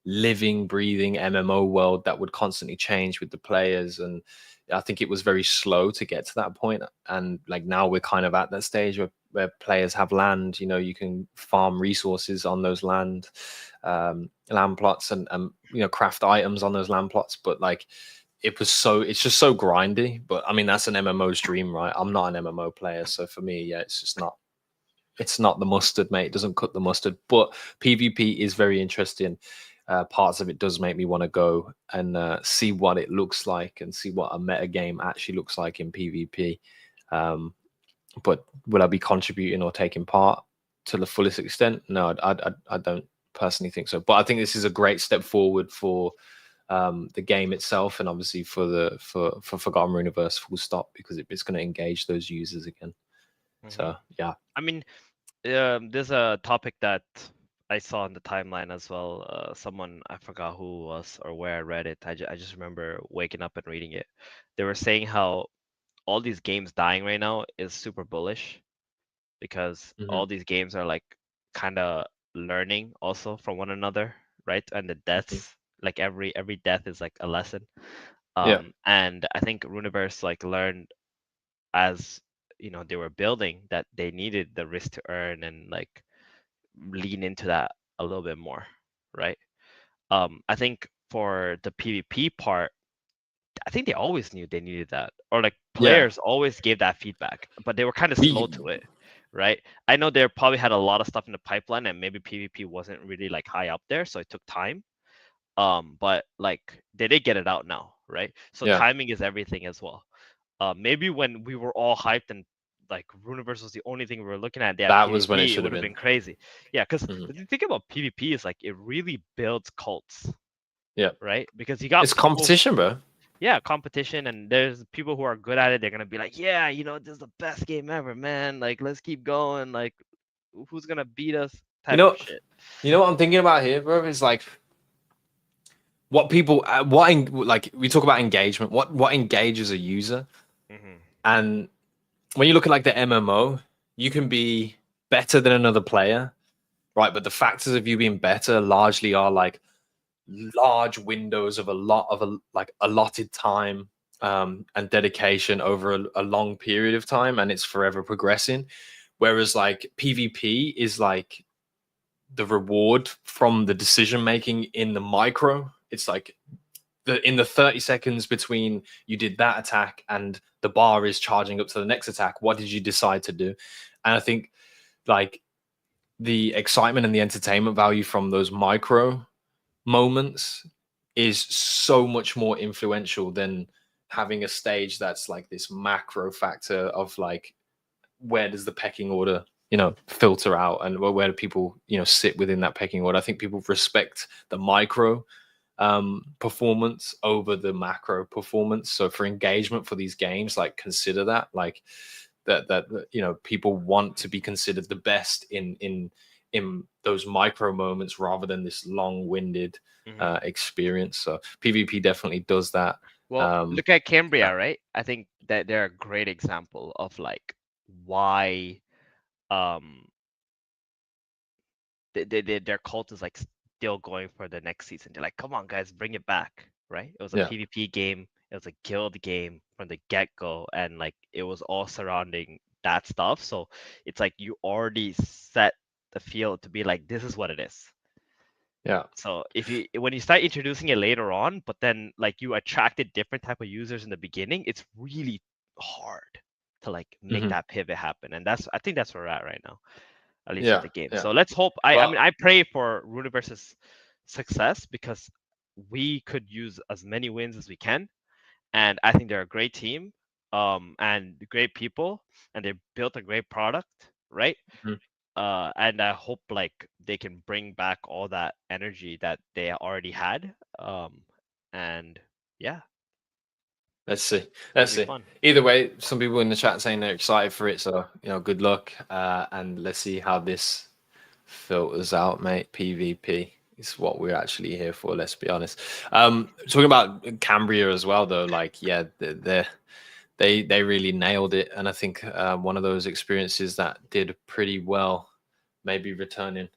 living, breathing MMO world that would constantly change with the players. And I think it was very slow to get to that point. And like now we're kind of at that stage where players have land, you can farm resources on those land plots and craft items on those land plots. But like it's just so grindy. But I mean, that's an MMO's dream, right? I'm not an MMO player. So for me, yeah, it's not the mustard, mate. It doesn't cut the mustard. But PvP is very interesting. Parts of it does make me want to go and see what it looks like and see what a meta game actually looks like in PvP. But will I be contributing or taking part to the fullest extent? No, I don't personally think so. But I think this is a great step forward for the game itself, and obviously for Forgotten Universe full stop, because it's going to engage those users again. So yeah.
I mean, there's a topic that I saw on the timeline as well. Someone, I forgot who it was or where I read it. I just remember waking up and reading it. They were saying how all these games dying right now is super bullish, because all these games are like kind of learning also from one another, right? And the deaths, like every death is like a lesson. And I think Runiverse like learned as they were building that they needed the risk to earn and like lean into that a little bit more, right? I think for the PvP part, I think they always knew they needed that, or like players always gave that feedback, but they were kind of slow to it, right? I know they probably had a lot of stuff in the pipeline, and maybe PvP wasn't really like high up there, so it took time. But like they did get it out now, right? So timing is everything as well. Maybe when we were all hyped and like Runiverse was the only thing we were looking at,
that
PvP,
was when it
would have been crazy. Yeah, because the thing about PvP is like it really builds cults.
Yeah.
Right? Because you got
it's competition, bro.
Yeah, competition, and there's people who are good at it. They're gonna be like, yeah, this is the best game ever, man. Like, let's keep going. Like, who's gonna beat us? Type of shit.
You know what I'm thinking about here, bro? Is like what people, like we talk about engagement. What engages a user, and when you look at like the MMO, you can be better than another player, right? But the factors of you being better largely are like large windows of like allotted time and dedication over a long period of time, and it's forever progressing. Whereas like PvP is like the reward from the decision making in the micro. It's like in the 30 seconds between you did that attack and the bar is charging up to the next attack, what did you decide to do? And I think like the excitement and the entertainment value from those micro moments is so much more influential than having a stage that's like this macro factor of like, where does the pecking order filter out, and where do people sit within that pecking order. I think people respect the micro performance over the macro performance. So for engagement for these games, like consider that, like that people want to be considered the best in those micro moments rather than this long-winded experience. So PvP definitely does that.
Well, look at Cambria, right? I think that they're a great example of like why their cult is like still going for the next season. They're like, come on guys, bring it back, right? It was a PvP game, it was a guild game from the get-go, and like it was all surrounding that stuff. So it's like you already set the field to be like, this is what it is.
Yeah.
So when you start introducing it later on, but then like you attracted different type of users in the beginning, it's really hard to like make that pivot happen. And I think that's where we're at right now, at least with the game. So let's hope. I mean, I pray for Runiverse's success, because we could use as many wins as we can, and I think they're a great team, and great people, and they built a great product, right? And I hope like they can bring back all that energy that they already had. And yeah.
Let's see. Either way, some people in the chat saying they're excited for it, so good luck. And let's see how this filters out, mate. PvP is what we're actually here for. Let's be honest. Talking about Cambria as well, though. Like, yeah, they really nailed it, and I think one of those experiences that did pretty well, maybe returning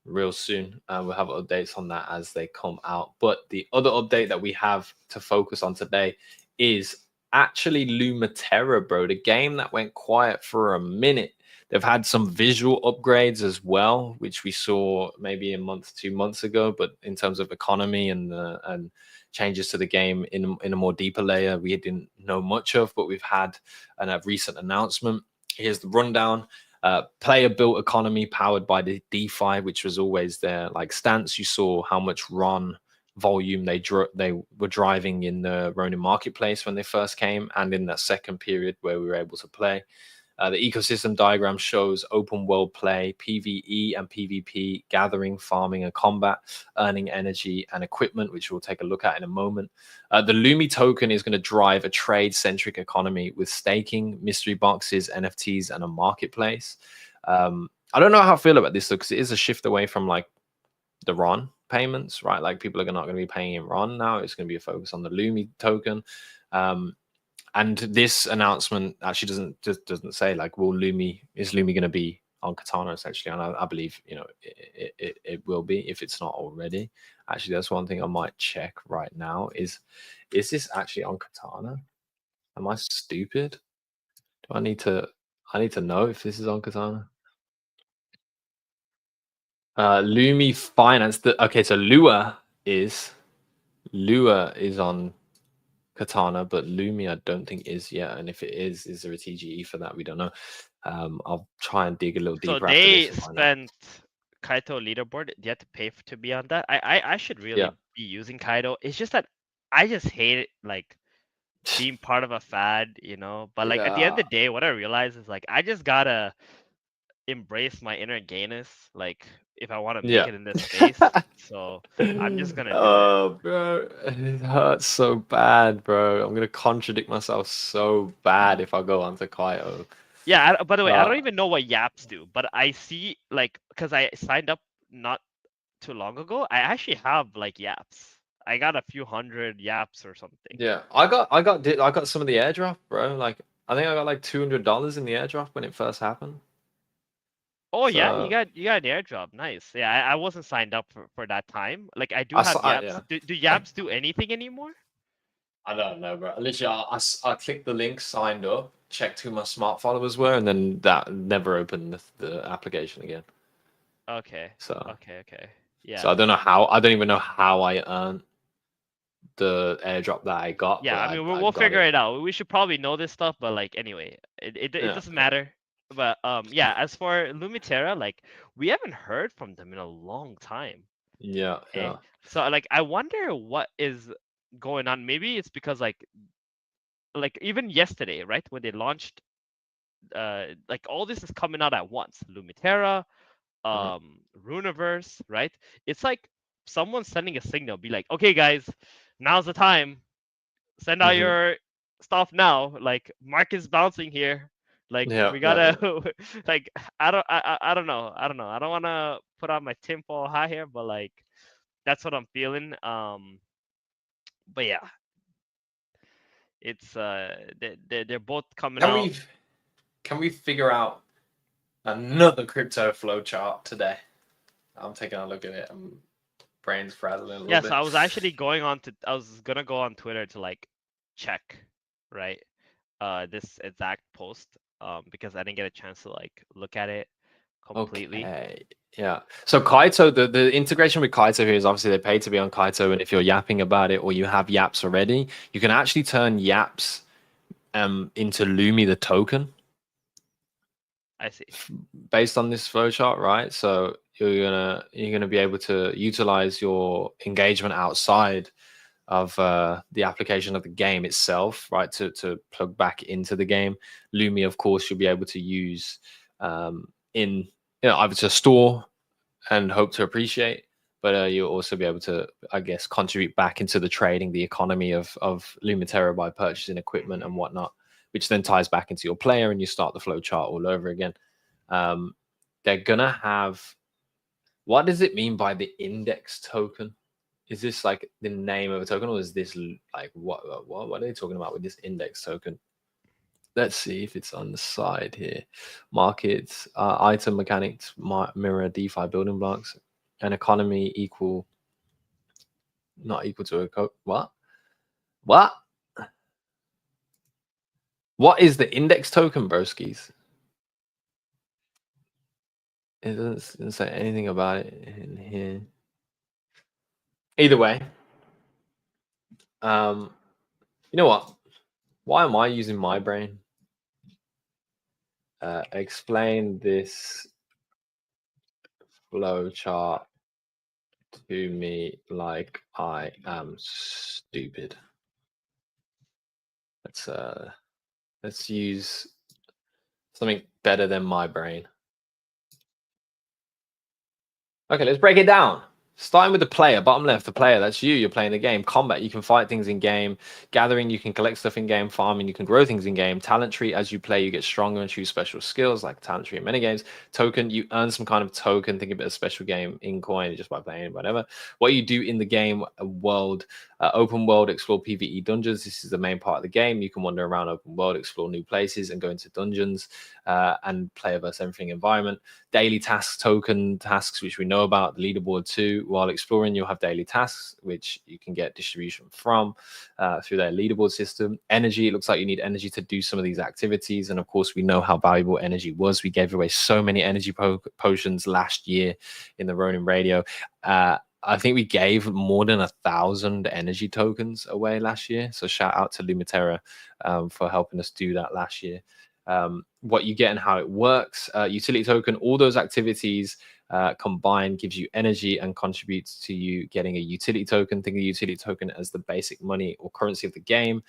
real soon. We'll have updates on that as they come out. But the other update that we have to focus on today is actually Lumaterra, bro. The game that went quiet for a minute. They've had some visual upgrades as well, which we saw maybe a month, 2 months ago. But in terms of economy and changes to the game in a more deeper layer, we didn't know much of, but we've had a recent announcement. Here's the rundown. Player built economy powered by the DeFi, which was always their like stance. You saw how much Ron volume they were driving in the Ronin marketplace when they first came, and in that second period where we were able to play. The ecosystem diagram shows open world play, PvE and PvP, gathering, farming, and combat, earning energy and equipment, which we'll take a look at in a moment. The Lumi token is going to drive a trade-centric economy with staking, mystery boxes, NFTs, and a marketplace. I don't know how I feel about this though, because it is a shift away from like the Ron payments, right? Like people are not going to be paying in Ron now. It's going to be a focus on the Lumi token. And this announcement actually doesn't say like, is Lumi going to be on Katana essentially? And I believe it will be if it's not already. Actually, that's one thing I might check right now. Is this actually on Katana? Am I stupid? Do I need to know if this is on Katana? Lumi Finance. Okay, so Lua is on Katana, but Lumi I don't think is yet. And if it is there a TGE for that? We don't know. I'll try and dig a little deeper.
So
after
they
this and find out.
spent Kaito leaderboard. Do you have to pay to be on that? I should really be using Kaito. It's just that I just hate it, like being part of a fad, you know. But like at the end of the day, what I realize is like I just gotta embrace my inner gayness, like if I want to make it in this space. So I'm just gonna do it.
Oh, bro, it hurts so bad, bro. I'm gonna contradict myself so bad if I go onto Kaito.
Yeah. By the way, I don't even know what Yaps do, but I see like because I signed up not too long ago, I actually have like Yaps. I got a few hundred Yaps or something.
Yeah, I got some of the airdrop, bro. Like I think I got like $200 in the airdrop when it first happened.
Oh yeah, you got an airdrop. Nice. Yeah, I wasn't signed up for that time. Like I do have Yaps. Do Yaps do anything anymore?
I don't know, bro. Literally, I clicked the link, signed up, checked who my smart followers were, and then that never opened the application again.
Okay.
So
okay. Yeah.
So I don't even know how I earned the airdrop that I got.
Yeah,
but
I mean we'll figure it out. We should probably know this stuff, but like anyway, it doesn't matter. But yeah, as for Lumiterra, like we haven't heard from them in a long time.
Yeah.
So like I wonder what is going on. Maybe it's because like even yesterday, right, when they launched like all this is coming out at once. Lumiterra, Runiverse, right? It's like someone's sending a signal, be like, okay guys, now's the time. Send out your stuff now. Like market's bouncing here. Like we gotta like I don't know. I don't wanna put on my tinfoil hat here, but like that's what I'm feeling. But yeah. It's they're both coming out.
Can we figure out another crypto flow chart today? I'm taking a look at it. Brains frazzling a little bit.
So I was actually I was gonna go on Twitter to like check, right? This exact post, because I didn't get a chance to like look at it completely.
Okay. Yeah. So Kaito, the integration with Kaito here is obviously they pay to be on Kaito, and if you're yapping about it or you have Yaps already, you can actually turn Yaps into Lumi the token.
I see.
Based on this flowchart, right? So you're gonna be able to utilize your engagement outside of the application of the game itself, right? To plug back into the game. Lumi, of course, you'll be able to use in either to store and hope to appreciate, but you'll also be able to, I guess, contribute back into the trading, the economy of Lumiterra by purchasing equipment and whatnot, which then ties back into your player and you start the flow chart all over again. They're gonna have, what does it mean by the index token? Is this like the name of a token, or is this like what are they talking about with this index token? Let's see if it's on the side here. Markets, item mechanics, mirror DeFi building blocks, an economy not equal to a code. What is the index token, broskies? It doesn't say anything about it in here. Either way, you know what? Why am I using my brain? Explain this flow chart to me like I am stupid. Let's use Something better than my brain. Okay, let's break it down. Starting with the player, bottom left, the player, that's you. You're playing the game. Combat, you can fight things in game. Gathering, you can collect stuff in game. Farming, you can grow things in game. Talent tree, as you play, you get stronger and choose special skills like talent tree in many games. Token, you earn some kind of token. Think of it as a special game in coin just by playing whatever. What you do in the game world, open world, explore PvE dungeons. This is the main part of the game. You can wander around open world, explore new places, and go into dungeons and play versus everything environment. Daily tasks, token tasks, which we know about, the leaderboard too. While exploring, you'll have daily tasks, which you can get distribution from through their leaderboard system. Energy, it looks like you need energy to do some of these activities. And of course, we know how valuable energy was. We gave away so many energy potions last year in the Ronin radio. I think we gave more than 1,000 energy tokens away last year. So shout out to Lumitera for helping us do that last year. What you get and how it works. Utility token, all those activities combined gives you energy and contributes to you getting a utility token. Think of utility token as the basic money or currency of the game.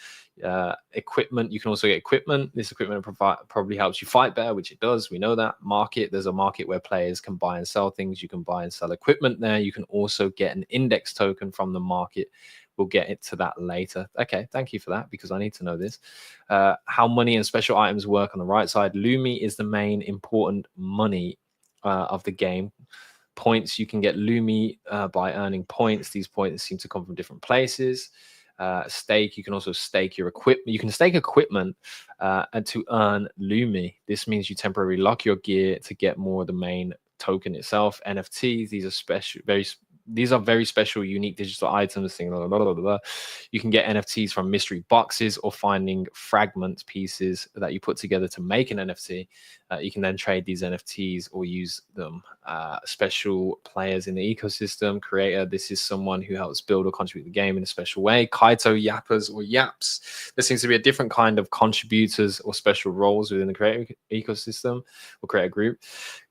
Equipment, you can also get equipment. This equipment probably helps you fight better, which it does. We know that. Market, there's a market where players can buy and sell things. You can buy and sell equipment there. You can also get an index token from the market. We'll get into that later. Okay, thank you for that, because I need to know this. How money and special items work on the right side. Lumi is the main important money of the game. Points, you can get Lumi by earning points. These points seem to come from different places. Stake, you can also stake your equipment. You can stake equipment and to earn Lumi. This means you temporarily lock your gear to get more of the main token itself. NFTs, these are special, these are very special, unique digital items. Blah, blah, blah, blah. You can get NFTs from mystery boxes or finding fragment pieces that you put together to make an NFT. You can then trade these NFTs or use them. Special players in the ecosystem. Creator, this is someone who helps build or contribute the game in a special way. Kaito yappers or yaps. There seems to be a different kind of contributors or special roles within the creator ecosystem or creator group.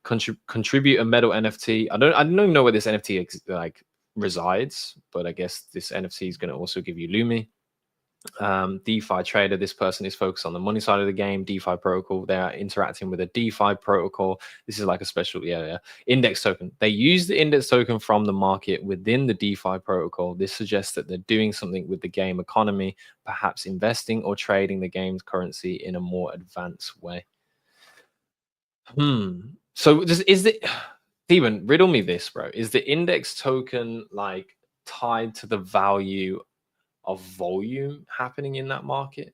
Contribute a metal NFT. I don't know where this NFT resides, but I guess this NFT is going to also give you Lumi. DeFi trader, this person is focused on the money side of the game. DeFi protocol, they are interacting with a DeFi protocol. This is like a special index token. They use the index token from the market within the DeFi protocol. This suggests that they're doing something with the game economy, perhaps investing or trading the game's currency in a more advanced way. So is it, Steven, riddle me this, bro. Is the index token like tied to the value of volume happening in that market?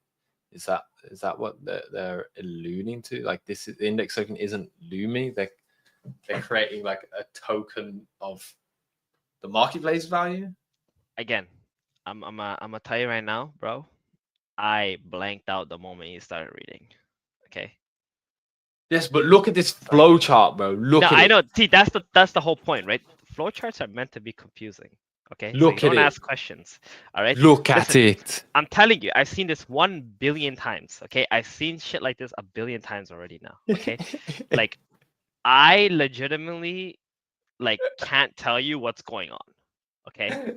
Is that what they're alluding to? Like this is, the index token isn't Lumi. They're creating like a token of the marketplace value.
Again, I'm gonna tell you right now, bro. I blanked out the moment you started reading. Okay.
Yes, but look at this flow chart, bro.
I know. See, that's the whole point, right? Flow charts are meant to be confusing. Okay.
Look
so you
at
don't
it.
ask questions. All right.
Look at it.
I'm telling you, I've seen this 1 billion times. Okay. I've seen shit like this 1 billion times already now. Okay. Like, I legitimately can't tell you what's going on. Okay.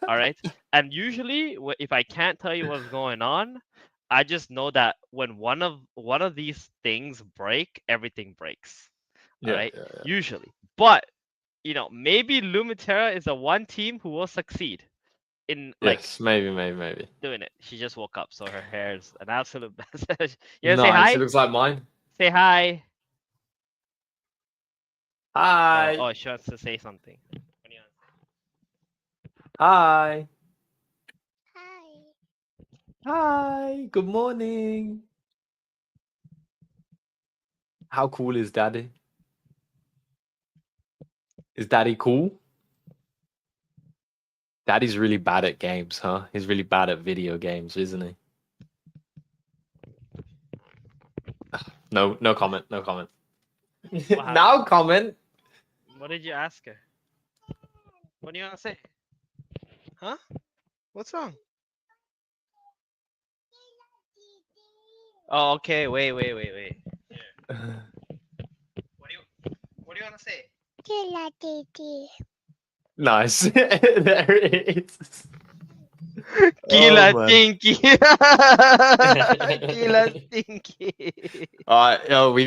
All right. And usually, if I can't tell you what's going on, I just know that when one of these things break, everything breaks. All right.
Yeah.
Usually, but maybe Lumitera is the one team who will succeed in
yes, maybe
doing it. She just woke up, so her hair is an absolute mess. You
nice.
Say hi.
It looks like mine.
Say hi.
Hi.
Oh, she wants to say something.
Hi. Hi, good morning. How cool is Daddy? Is Daddy cool? Daddy's really bad at games, huh? He's really bad at video games, isn't he? No comment. No comment. Now comment.
What did you ask her? What do you want to say? Huh? What's wrong? Oh, okay. Wait. What do you want to say?
Nice. There it is.
Gila
man.
stinky. Gila stinky.
All right, yo, we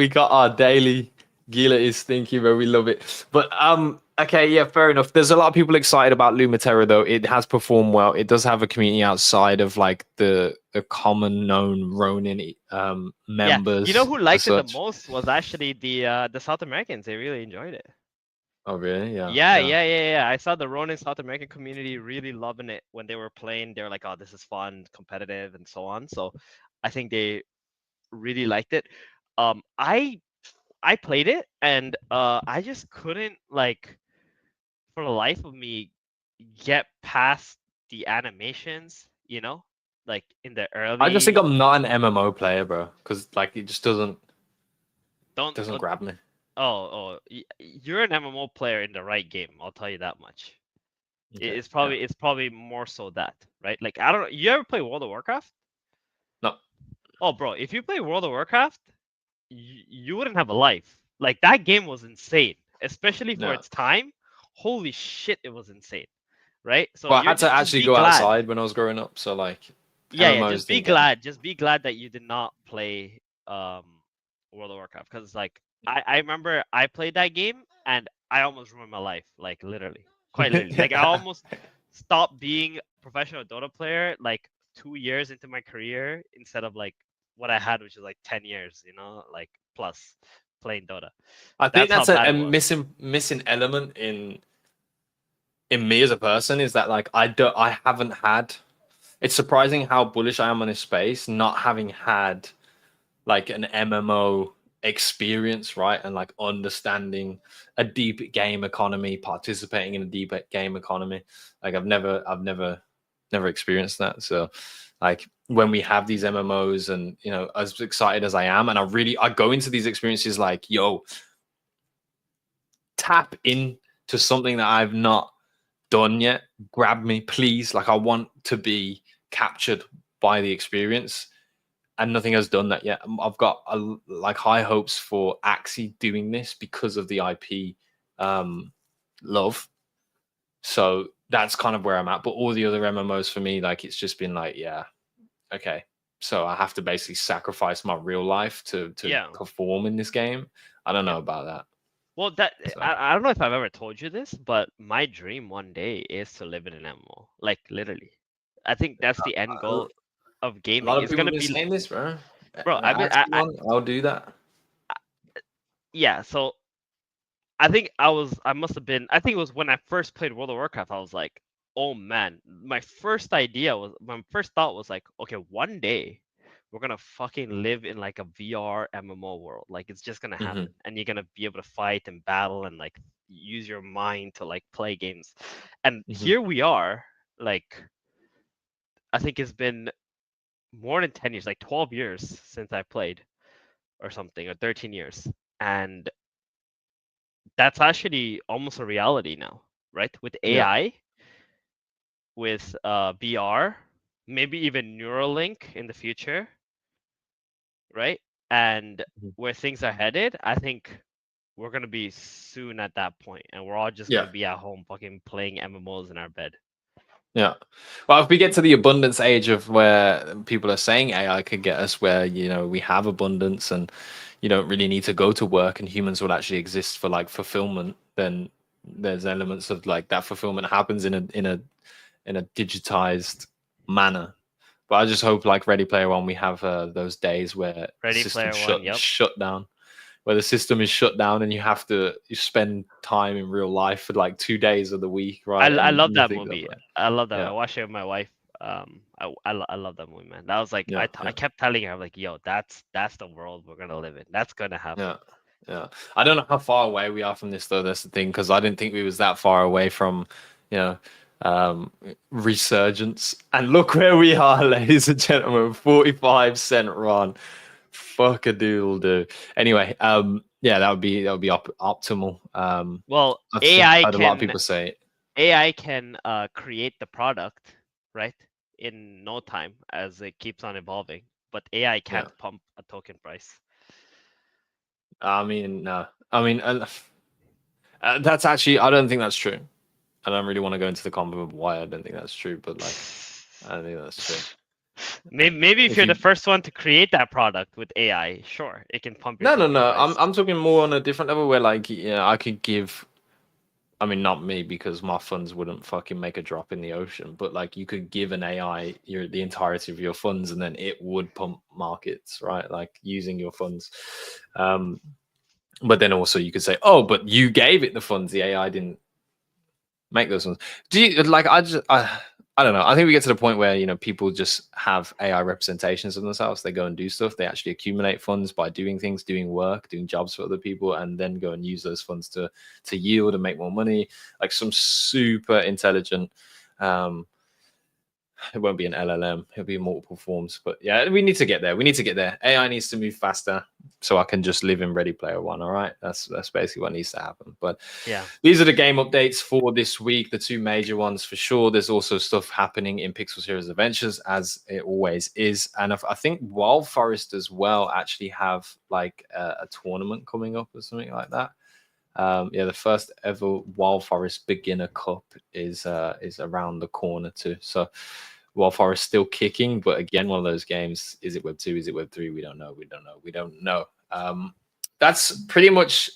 got our daily Gila is stinky, bro. We love it. But okay, yeah, fair enough. There's a lot of people excited about Lumaterra though. It has performed well. It does have a community outside of like the common known Ronin
Yeah,
members.
you know who liked it the
such.
most was actually the South Americans. They really enjoyed it.
Oh really? Yeah.
Yeah. I saw the Ronin South American community really loving it when they were playing. They were like, "Oh, this is fun, competitive, and so on." So, I think they really liked it. I played it and I just couldn't like for the life of me get past the animations. You know, like in the early.
I just think I'm not an MMO player, bro, because like it just doesn't
don't
grab me.
you're an MMO player in the right game. I'll tell you that much.
Okay,
It's probably more so that, right? Like I don't know. You ever play World of Warcraft?
No.
Oh, bro, if you play World of Warcraft, you wouldn't have a life. Like that game was insane, especially for
No.
its time. Holy shit, it was insane, right? So
Well, I
you're
had to
just
actually
be
go
glad.
outside when I was growing up, so like
Yeah,
MMOs
just be
didn't get me.
glad. Just be glad that you did not play World of Warcraft because like I remember I played that game and I almost ruined my life, like literally, quite literally. Like I almost stopped being a professional Dota player like 2 years into my career instead of like what I had, which is like 10 years, you know, like plus playing Dota.
I think
That's
that's
how bad
a
it was.
missing element in me as a person is that like I haven't had. It's surprising how bullish I am on this space, not having had like an MMO experience, right? And like understanding a deep game economy, participating in a deep game economy. Like I've never experienced that. So like when we have these MMOs and you know, as excited as I am, and I go into these experiences like, yo, tap into something that I've not done yet. Grab me, please. Like I want to be captured by the experience, and nothing has done that yet. I've got like high hopes for Axie doing this because of the IP love. So that's kind of where I'm at. But all the other MMOs for me, like it's just been like, yeah, okay. So I have to basically sacrifice my real life to perform in this game. I don't know about that.
Well, I don't know if I've ever told you this, but my dream one day is to live in an MMO. Like literally, I think that's the end goal of
A
gaming.
lot of
It's
people
gonna
have been
be,
saying this, bro.
bro.
I'll do that.
Yeah. So I think I must have been. I think it was when I first played World of Warcraft. I was like, oh man. My first thought was like, okay, one day we're gonna fucking live in like a VR MMO world. Like it's just gonna happen, and you're gonna be able to fight and battle and like use your mind to like play games. And here we are. Like I think it's been more than 10 years, like 12 years since I played, or something, or 13 years, and that's actually almost a reality now, right? With AI, with VR, maybe even Neuralink in the future, right? And where things are headed, I think we're gonna be soon at that point, and we're all just gonna be at home fucking playing MMOs in our bed.
Yeah. Well, if we get to the abundance age of where people are saying AI could get us where, you know, we have abundance and you don't really need to go to work and humans will actually exist for like fulfillment, then there's elements of like that fulfillment happens in a digitized manner. But I just hope like Ready Player One, we have those days where
Ready
the system
Player One, yep.
shut down, where the system is shut down and you spend time in real life for like 2 days of the week, right?
I
And
love that
nothing
movie.
of that.
I love that.
Yeah.
I watched it with my wife. I love that movie, man. That was like I kept telling her like, yo, that's the world we're gonna live in. That's gonna happen.
Yeah. I don't know how far away we are from this though. That's the thing, because I didn't think we was that far away from, you know, resurgence. And look where we are, ladies and gentlemen. 45-cent run. Fuck a doodle do. Anyway, yeah, that would be optimal.
Well,
I've
AI
heard
can
a lot of people say it.
AI can create the product, right, in no time as it keeps on evolving. But AI can't pump a token price.
I mean, no. I mean, that's actually, I don't think that's true. I don't really want to go into the comment of why I don't think that's true, but like I think that's true.
Maybe if
If
you're the
you-
first one to create that product with AI, sure, it can pump your
No.
token price.
I'm talking more on a different level where like I could give. I mean, not me because my funds wouldn't fucking make a drop in the ocean. But like, you could give an AI the entirety of your funds, and then it would pump markets, right? Like using your funds. But then also you could say, oh, but you gave it the funds. The AI didn't make those ones. Do you like? I don't know. I think we get to the point where people just have AI representations of themselves. They go and do stuff. They actually accumulate funds by doing things, doing work, doing jobs for other people, and then go and use those funds to yield and make more money. Like some super intelligent. It won't be an LLM. It'll be multiple forms. But yeah, we need to get there. We need to get there. AI needs to move faster so I can just live in Ready Player One. All right, that's basically what needs to happen. But
Yeah,
these are the game updates for this week. The two major ones for sure. There's also stuff happening in Pixel Series Adventures as it always is, and I think Wild Forest as well actually have like a tournament coming up or something like that. Yeah, the first ever Wild Forest Beginner Cup is around the corner too. So Wild Forest still kicking, but again, one of those games. Is it Web 2? Is it Web 3? We don't know. We don't know. That's pretty much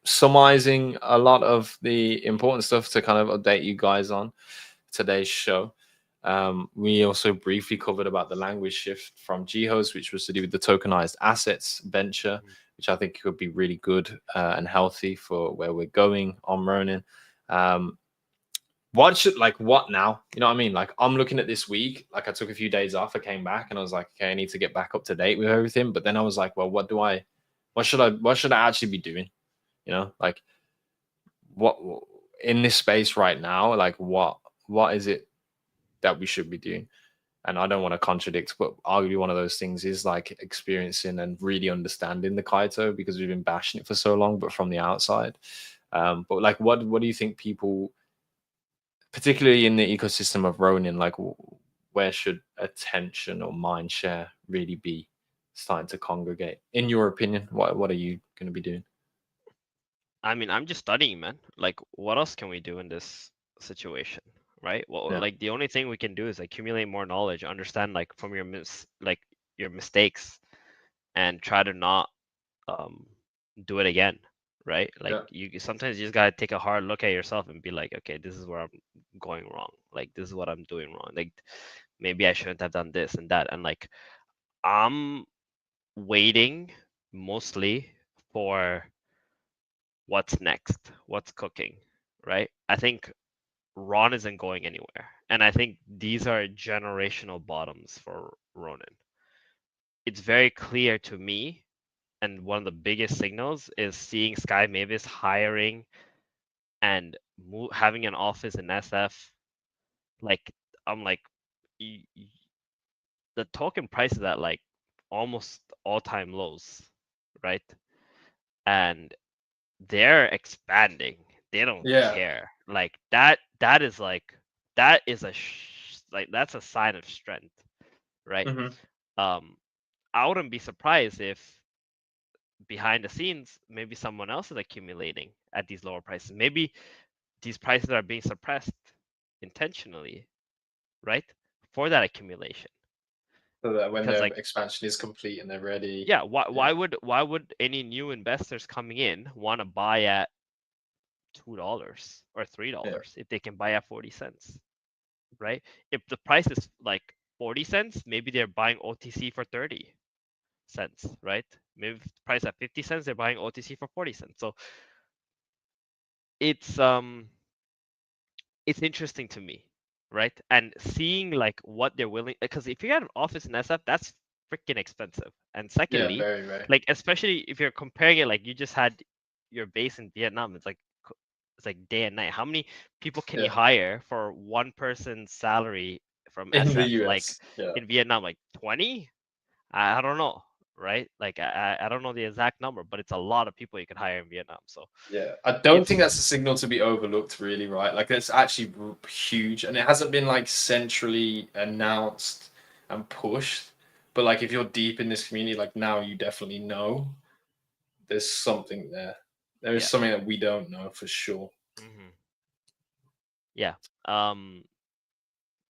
summarizing a lot of the important stuff to kind of update you guys on today's show. We also briefly covered about the language shift from GHOS, which was to do with the tokenized assets venture, which I think could be really good and healthy for where we're going on Ronin. What now? You know what I mean? Like, I'm looking at this week, like I took a few days off, I came back and I was like, okay, I need to get back up to date with everything. But then I was like, well, what should I actually be doing? Like what in this space right now, like what is it that we should be doing? And I don't want to contradict, but arguably one of those things is like experiencing and really understanding the Kaito, because we've been bashing it for so long, but from the outside. But like, what do you think people, particularly in the ecosystem of Ronin, like where should attention or mind share really be starting to congregate? In your opinion, what are you going to be doing?
I mean, I'm just studying, man. Like, what else can we do in this situation, right? Well,
Yeah.
like the only thing we can do is accumulate more knowledge, understand like from your your mistakes, and try to not do it again, right? Like you sometimes you just gotta take a hard look at yourself and be like, okay, this is where I'm going wrong. Like this is what I'm doing wrong. Like maybe I shouldn't have done this and that. And like I'm waiting mostly for what's next, what's cooking, right? I think Ron isn't going anywhere. And I think these are generational bottoms for Ronin. It's very clear to me, and one of the biggest signals is seeing Sky Mavis hiring and having an office in SF. Like, I'm like, the token price is at like almost all-time lows, right? And they're expanding. They don't care. Like that is like that is like that's a sign of strength, right? I wouldn't be surprised if behind the scenes maybe someone else is accumulating at these lower prices. Maybe these prices are being suppressed intentionally, right? For that accumulation.
So that when
Because
their
like
expansion is complete and they're ready.
yeah, why would any new investors coming in want to buy at $2 or $3 if they can buy at 40 cents, right? If the price is like 40 cents, maybe they're buying OTC for 30 cents, right? Maybe if the price at 50 cents, they're buying OTC for 40 cents. So it's interesting to me, right? And seeing like what they're willing, because if you had an office in SF, that's freaking expensive. And secondly,
very, very.
like especially if you're comparing it, like you just had your base in Vietnam, it's like day and night. How many people can you hire for one person's salary from
In
SF?
the US,
like in Vietnam, like 20? I don't know, right? Like I don't know the exact number, but it's a lot of people you could hire in Vietnam. So
yeah, I don't think that's a signal to be overlooked, really, right? Like that's actually huge, and it hasn't been like centrally announced and pushed. But like, if you're deep in this community, like now, you definitely know there's something there. There is something that we don't know for sure.
yeah.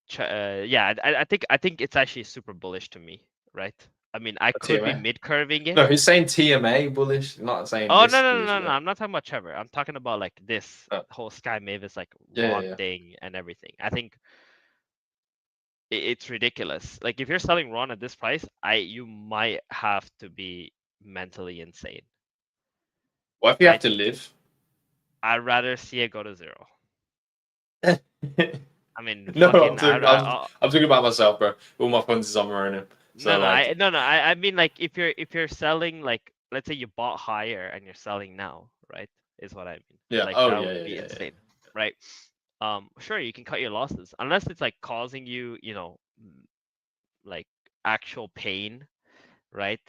yeah, I think it's actually super bullish to me, right? I mean, I could be
TMA?
mid curving it.
No, he's saying TMA bullish, not saying
Oh
this
no
bullish.
I'm not talking about Trevor. I'm talking about like this
Oh.
whole Sky Mavis like
Yeah,
Ron
yeah.
thing and everything. I think it's ridiculous. Like if you're selling Ron at this price, you might have to be mentally insane.
What if you have
Right?
to live?
I'd rather see it go to 0. I mean,
No,
fucking.
I'm talking about myself, bro. All my funds is on Ronin. So like,
I mean like if you're selling like let's say you bought higher and you're selling now, right? Is what I mean.
yeah.
Like
Oh
that
yeah,
would
yeah,
be
yeah,
insane, right? Sure you can cut your losses unless it's like causing you, you know, like actual pain, right?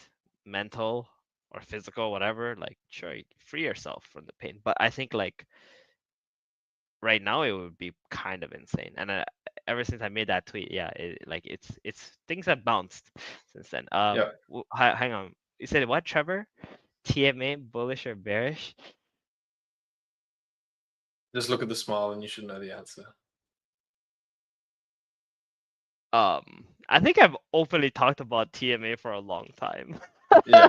Mental or physical, whatever. Like sure you can free yourself from the pain, but I think like right now it would be kind of insane. And ever since I made that tweet, yeah, like it's things have bounced since then.
yeah.
Hang on, you said what, Trevor? TMA bullish or bearish?
Just look at the smile and you should know the answer.
I think I've openly talked about TMA for a long time.
Yeah.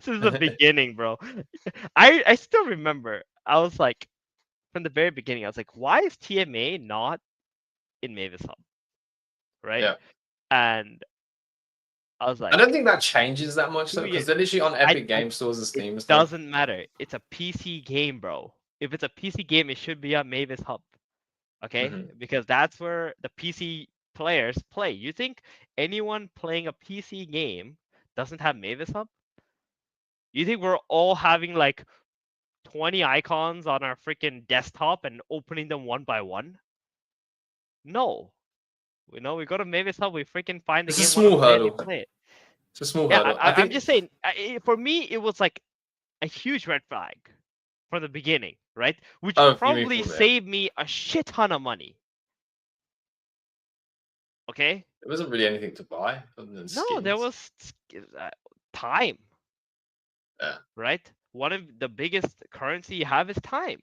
Since the beginning, bro. I still remember. I was like, from the very beginning, I was like, why is TMA not in Mavis Hub? Right?
Yeah.
And I was like,
I don't think that changes that much though,
2
because
years.
they're literally on Epic Game Stores and
It
Steam and stuff.
doesn't matter. It's a PC game, bro. If it's a PC game, it should be on Mavis Hub. Okay? Because that's where the PC players play. You think anyone playing a PC game doesn't have Mavis Hub? You think we're all having like 20 icons on our freaking desktop and opening them one by one? No. You know, we go to Mavis Hub, we freaking find the
It's a
game we want
small
to play and we
hurdle.
play it.
It's a small
Yeah,
hurdle. I
I'm
think
just saying, for me, it was like a huge red flag from the beginning, right? Which
Oh, you mean
probably
from there?
saved me a shit ton of money. Okay?
There wasn't really anything to buy other than skins.
No, there was time.
Yeah.
Right? One of the biggest currency you have is time.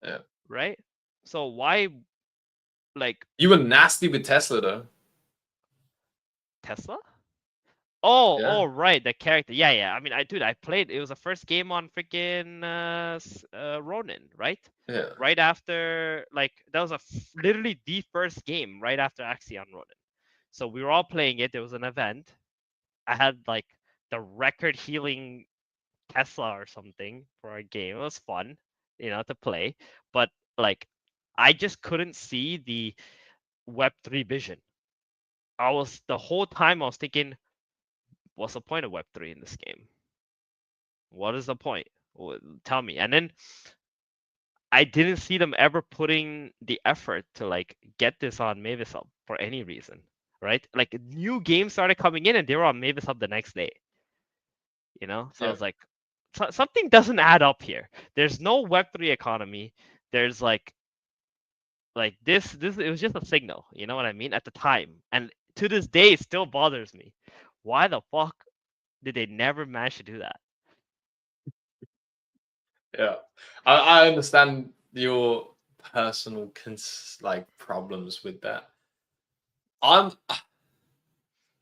Yeah.
Right? So why, like,
You were nasty with Tesla though.
Tesla? Oh,
Yeah.
oh, right, the character. Yeah. I mean, I played. It was the first game on freaking Ronin, right?
Yeah.
Right after, like, that was literally the first game right after Axion Ronin. So we were all playing it. There was an event. I had like the record healing Tesla or something for a game. It was fun, you know, to play. But like, I just couldn't see the Web3 vision. The whole time I was thinking, what's the point of Web3 in this game? What is the point? Tell me. And then I didn't see them ever putting the effort to like get this on Mavis Hub for any reason, right? Like new games started coming in and they were on Mavis Hub the next day. You know, so I was like, something doesn't add up here. There's no Web3 economy. There's like this. It was just a signal. You know what I mean? At the time, and to this day, it still bothers me. Why the fuck did they never manage to do that?
Yeah, I understand your personal problems with that. I'm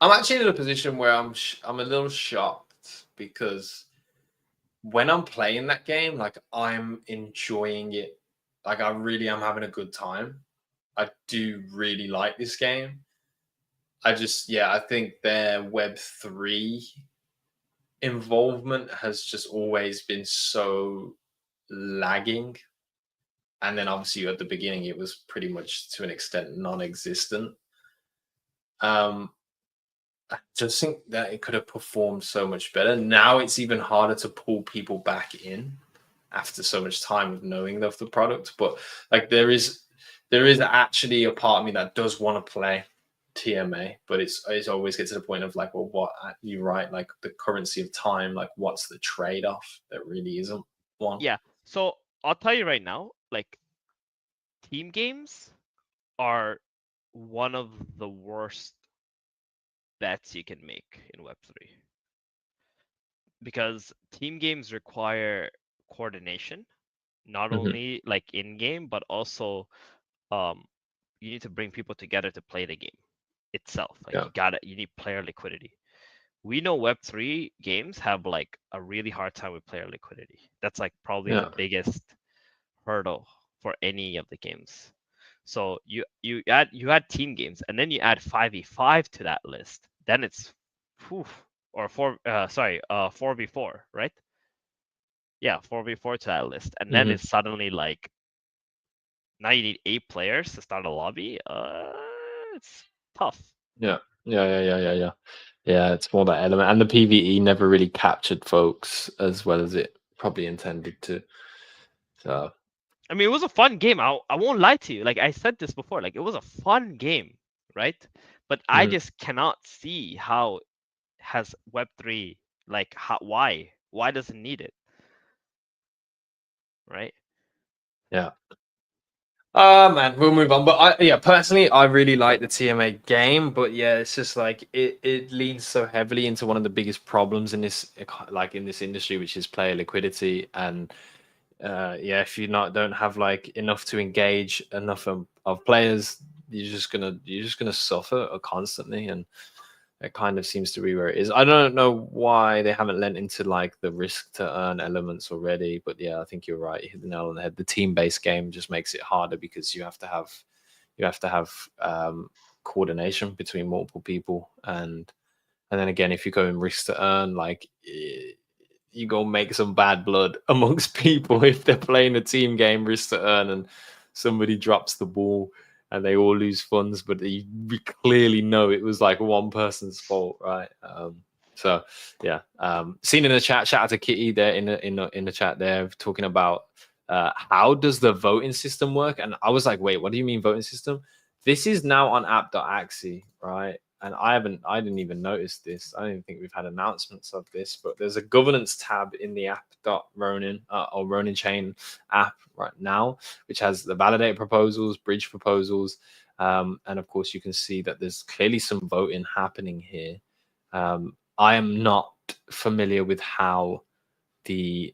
actually in a position where I'm a little shocked because when I'm playing that game, like I'm enjoying it. Like I really am having a good time. I do really like this game. I think their Web3 involvement has just always been so lagging. And then obviously at the beginning, it was pretty much to an extent non-existent. I just think that it could have performed so much better. Now it's even harder to pull people back in after so much time of knowing of the product. But like there is actually a part of me that does want to play TMA, but it's always get to the point of like, well, what you're right, like the currency of time, like what's the trade-off? There really isn't one.
Yeah. So I'll tell you right now, like team games are one of the worst bets you can make in Web3 because team games require coordination, not only like in game, but also you need to bring people together to play the game itself. Like you need player liquidity. We know Web3 games have like a really hard time with player liquidity. That's like probably the biggest hurdle for any of the games. So you add team games and then you add 5v5 to that list. Then it's 4v4, right? Yeah, 4v4 to that list. And then it's suddenly like now you need 8 players to start a lobby. It's tough.
Yeah, it's more that element, and the PvE never really captured folks as well as it probably intended to. So,
I mean, it was a fun game. I won't lie to you. Like I said this before, like it was a fun game, right? But I just cannot see how has Web3 like why does it need it, right?
Yeah. Man, we'll move on. But personally, I really like the TMA game. But yeah, it's just like it leans so heavily into one of the biggest problems in this industry, which is player liquidity. And if you don't have like enough to engage enough of players, you're just gonna suffer constantly. And it kind of seems to be where it is. I don't know why they haven't lent into like the risk to earn elements already, but yeah, I think you're right. You hit the nail on the head. The team-based game just makes it harder because you have to have coordination between multiple people, and then again, if you go in risk to earn, like you go make some bad blood amongst people if they're playing a team game risk to earn and somebody drops the ball and they all lose funds, but we clearly know it was like one person's fault, right? Seen in the chat, shout out to Kitty there in the chat there talking about how does the voting system work? And I was like, wait, what do you mean voting system? This is now on app.axie, right? And I didn't even notice this. I don't even think we've had announcements of this, but there's a governance tab in the app.Ronin or Ronin chain app right now, which has the validated proposals, bridge proposals, and of course you can see that there's clearly some voting happening here. I am not familiar with how the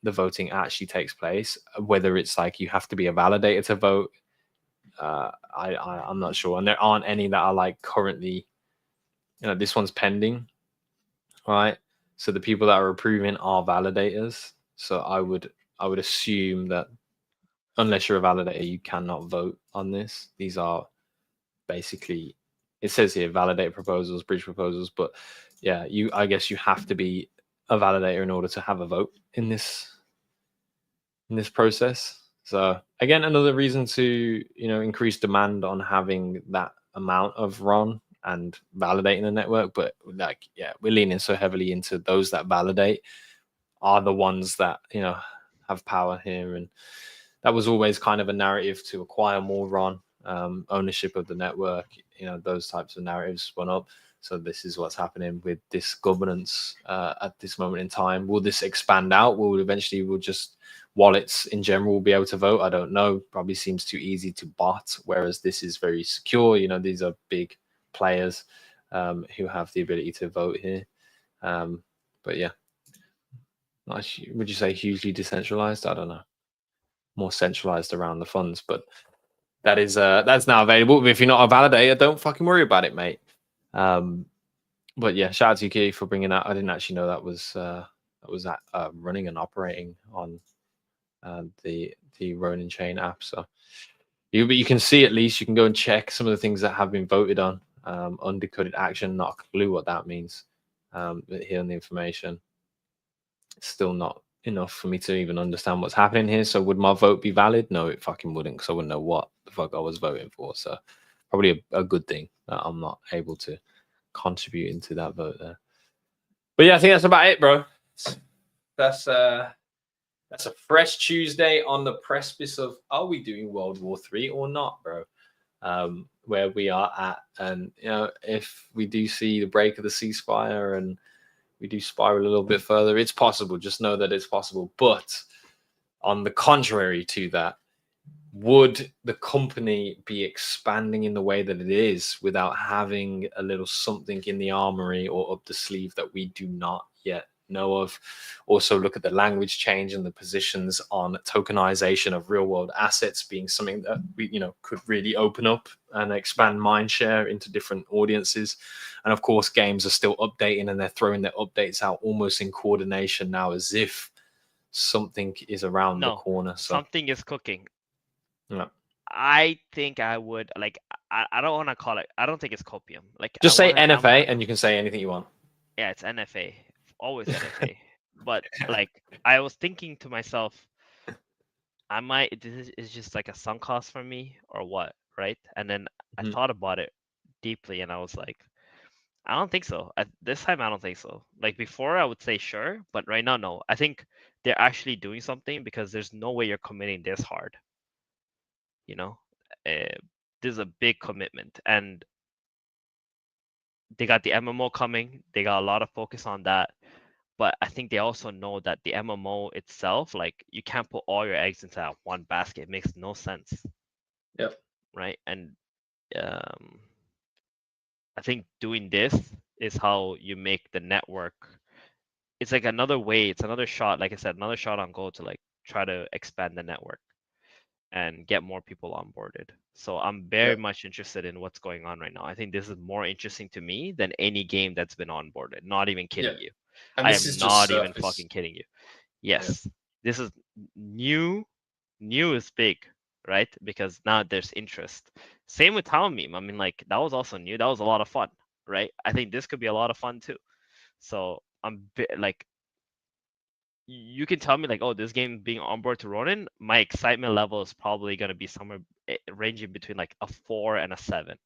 voting actually takes place, whether it's like you have to be a validator to vote. I'm not sure, and there aren't any that are like currently, this one's pending, right? So the people that are approving are validators. So I would assume that unless you're a validator, you cannot vote on this. These are basically, it says here validated proposals, bridge proposals, but yeah, I guess you have to be a validator in order to have a vote in this process. So again, another reason to increase demand on having that amount of RON and validating the network. But like, yeah, we're leaning so heavily into those that validate are the ones that have power here, and that was always kind of a narrative to acquire more RON, ownership of the network. Those types of narratives went up. So this is what's happening with this governance at this moment in time. Will this expand out? Will just wallets in general will be able to vote? I don't know. Probably seems too easy to bot, whereas this is very secure. These are big players who have the ability to vote here. But yeah, would you say hugely decentralized? I don't know. More centralized around the funds, but that's now available. If you're not a validator, don't fucking worry about it, mate. But yeah, shout out to you, Kitty, for bringing that. I didn't actually know that was running and operating on the Ronin chain app. So you can see, at least you can go and check some of the things that have been voted on. Undecoded action, not a clue what that means. But here on the information, it's still not enough for me to even understand what's happening here. So would my vote be valid? No, it fucking wouldn't, because I wouldn't know what the fuck I was voting for. So probably a good thing that I'm not able to contribute into that vote there. But yeah, I think that's about it, bro. That's a fresh Tuesday on the precipice of, are we doing World War III or not, bro? Where we are at, and if we do see the break of the ceasefire and we do spiral a little bit further, it's possible. Just know that it's possible. But on the contrary to that, would the company be expanding in the way that it is without having a little something in the armory or up the sleeve that we do not yet know of. Also, look at the language change and the positions on tokenization of real world assets being something that we, could really open up and expand mind share into different audiences. And of course, games are still updating, and they're throwing their updates out almost in coordination now, as if something is around the corner. So
something is cooking.
yeah.
I think I would like. I don't want to call it. I don't think it's copium. Like
Just say
I'm
NFA, and you can say anything you want.
Yeah, it's NFA. Always NFA. But like, I was thinking to myself, this is just like a sunk cost for me or what, right? And then I thought about it deeply, and I was like, I don't think so. This time, I don't think so. Like before, I would say sure, but right now, no. I think they're actually doing something, because there's no way you're committing this hard. This is a big commitment, and they got the MMO coming. They got a lot of focus on that. But I think they also know that the MMO itself, like, you can't put all your eggs into that one basket. It makes no sense.
Yep.
Right. And I think doing this is how you make the network. It's like another way. It's another shot. Like I said, another shot on goal to like try to expand the network and get more people onboarded. So I'm very much interested in what's going on right now. I think this is more interesting to me than any game that's been onboarded. Not even kidding you.
And
I
this
am
is
not
just
even
surface.
fucking kidding you. Yes, this is new. New is big, right? Because now there's interest. Same with Town Meme. I mean, like, that was also new. That was a lot of fun, right? I think this could be a lot of fun too. So I'm like, you can tell me like, oh, this game being on board to Ronin, my excitement level is probably gonna be somewhere ranging between like a 4 and a 7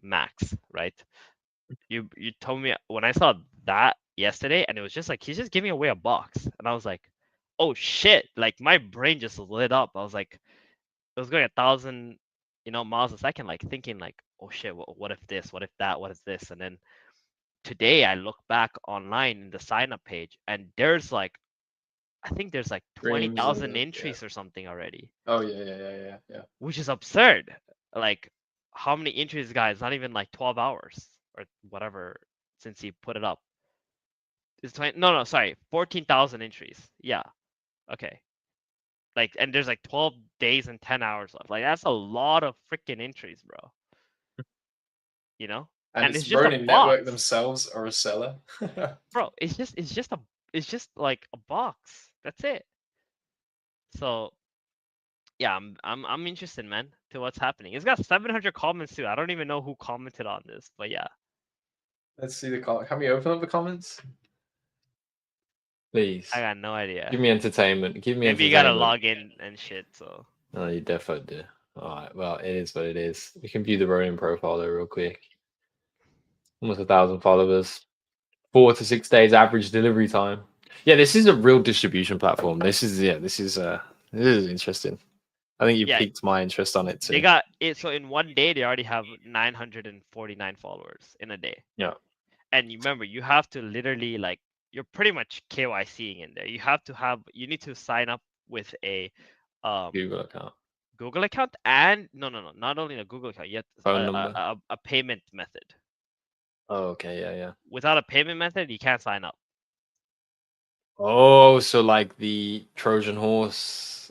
max, right? You told me when I saw that yesterday, and it was just like, he's just giving away a box, and I was like, oh shit, like my brain just lit up. I was like, it was going 1,000 miles a second, like thinking like, oh shit, what if this, what if that, what is this? And then today I look back online in the sign up page, and there's like, I think there's like 20,000 entries or something already.
Oh yeah.
Which is absurd. Like, how many entries, guys? Not even like 12 hours or whatever since he put it up. It's 20, no, sorry, 14,000 entries. Yeah. Okay. Like, and there's like 12 days and 10 hours left. Like, that's a lot of freaking entries, bro.
And
it's
it's
just a
Ronin
box.
Network themselves are a seller.
Bro, it's just like a box. That's it. So yeah, I'm interested, man, to what's happening. It's got 700 comments too. I don't even know who commented on this, but yeah.
Let's see the comment. Can we open up the comments? Please.
I got no idea.
Give me entertainment. Give me
Maybe you
entertainment.
gotta log in and shit, so.
No, you definitely do. Alright, well, it is what it is. We can view the Ronin profile though real quick. Almost 1,000 followers. 4 to 6 days average delivery time. Yeah, this is a real distribution platform. This is interesting. I think you piqued my interest on it too.
They got it. So in one day, they already have 949 followers in a day.
Yeah.
And you remember, you have to literally, like, you're pretty much KYCing in there. You need to sign up with a
Google account.
Google account, and no, not only a Google account, yet a payment method.
Oh, okay, yeah.
Without a payment method, you can't sign up.
Oh, so like the Trojan horse.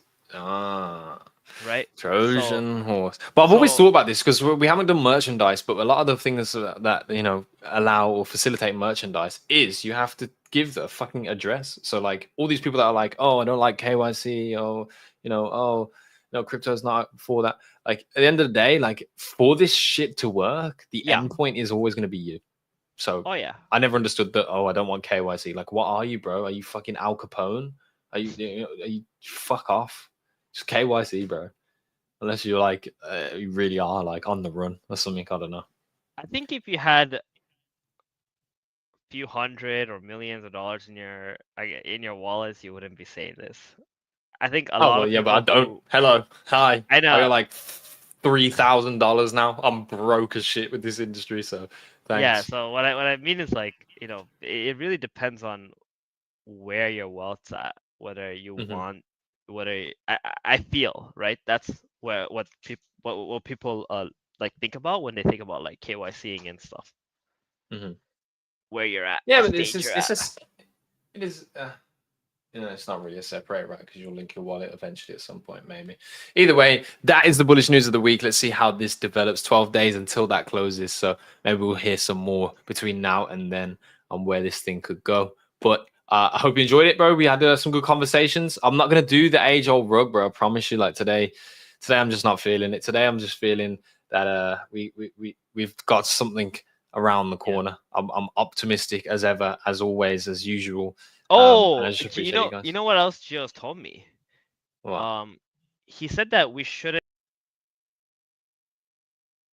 Right.
Trojan horse. But I've always thought about this because we haven't done merchandise, but a lot of the things that allow or facilitate merchandise is you have to give the fucking address. So like all these people that are like, oh, I don't like KYC, or oh no, crypto's not for that. Like at the end of the day, like for this shit to work, the endpoint is always going to be you. So I never understood that. Oh, I don't want KYC. Like, what are you, bro? Are you fucking Al Capone? Are you fuck off? Just KYC, bro. Unless you're like you really are like on the run or something. I don't know.
I think if you had a few hundred or millions of dollars in your wallets, you wouldn't be saying this. I think a lot of people.
But I don't. Hello, hi.
I know.
I got like $3,000 now. I'm broke as shit with this industry. So thanks.
Yeah. So what I mean is, like, it really depends on where your wealth's at. Whether you want, I feel, right. That's what people like think about when they think about like KYCing and stuff. Where you're at.
Yeah, but it's It is. It's not really a separate, right? Because you'll link your wallet eventually at some point, maybe. Either way, that is the bullish news of the week. Let's see how this develops. 12 days until that closes, so maybe we'll hear some more between now and then on where this thing could go. But I hope you enjoyed it, bro. We had some good conversations. I'm not gonna do the age-old rug, bro. I promise you. Like today I'm just not feeling it. Today I'm just feeling that we've got something around the corner. I'm optimistic as ever, as always, as usual.
Oh,
and I just
you
appreciate
know,
you guys.
you know what else Gio's told me?
What?
He said that we shouldn't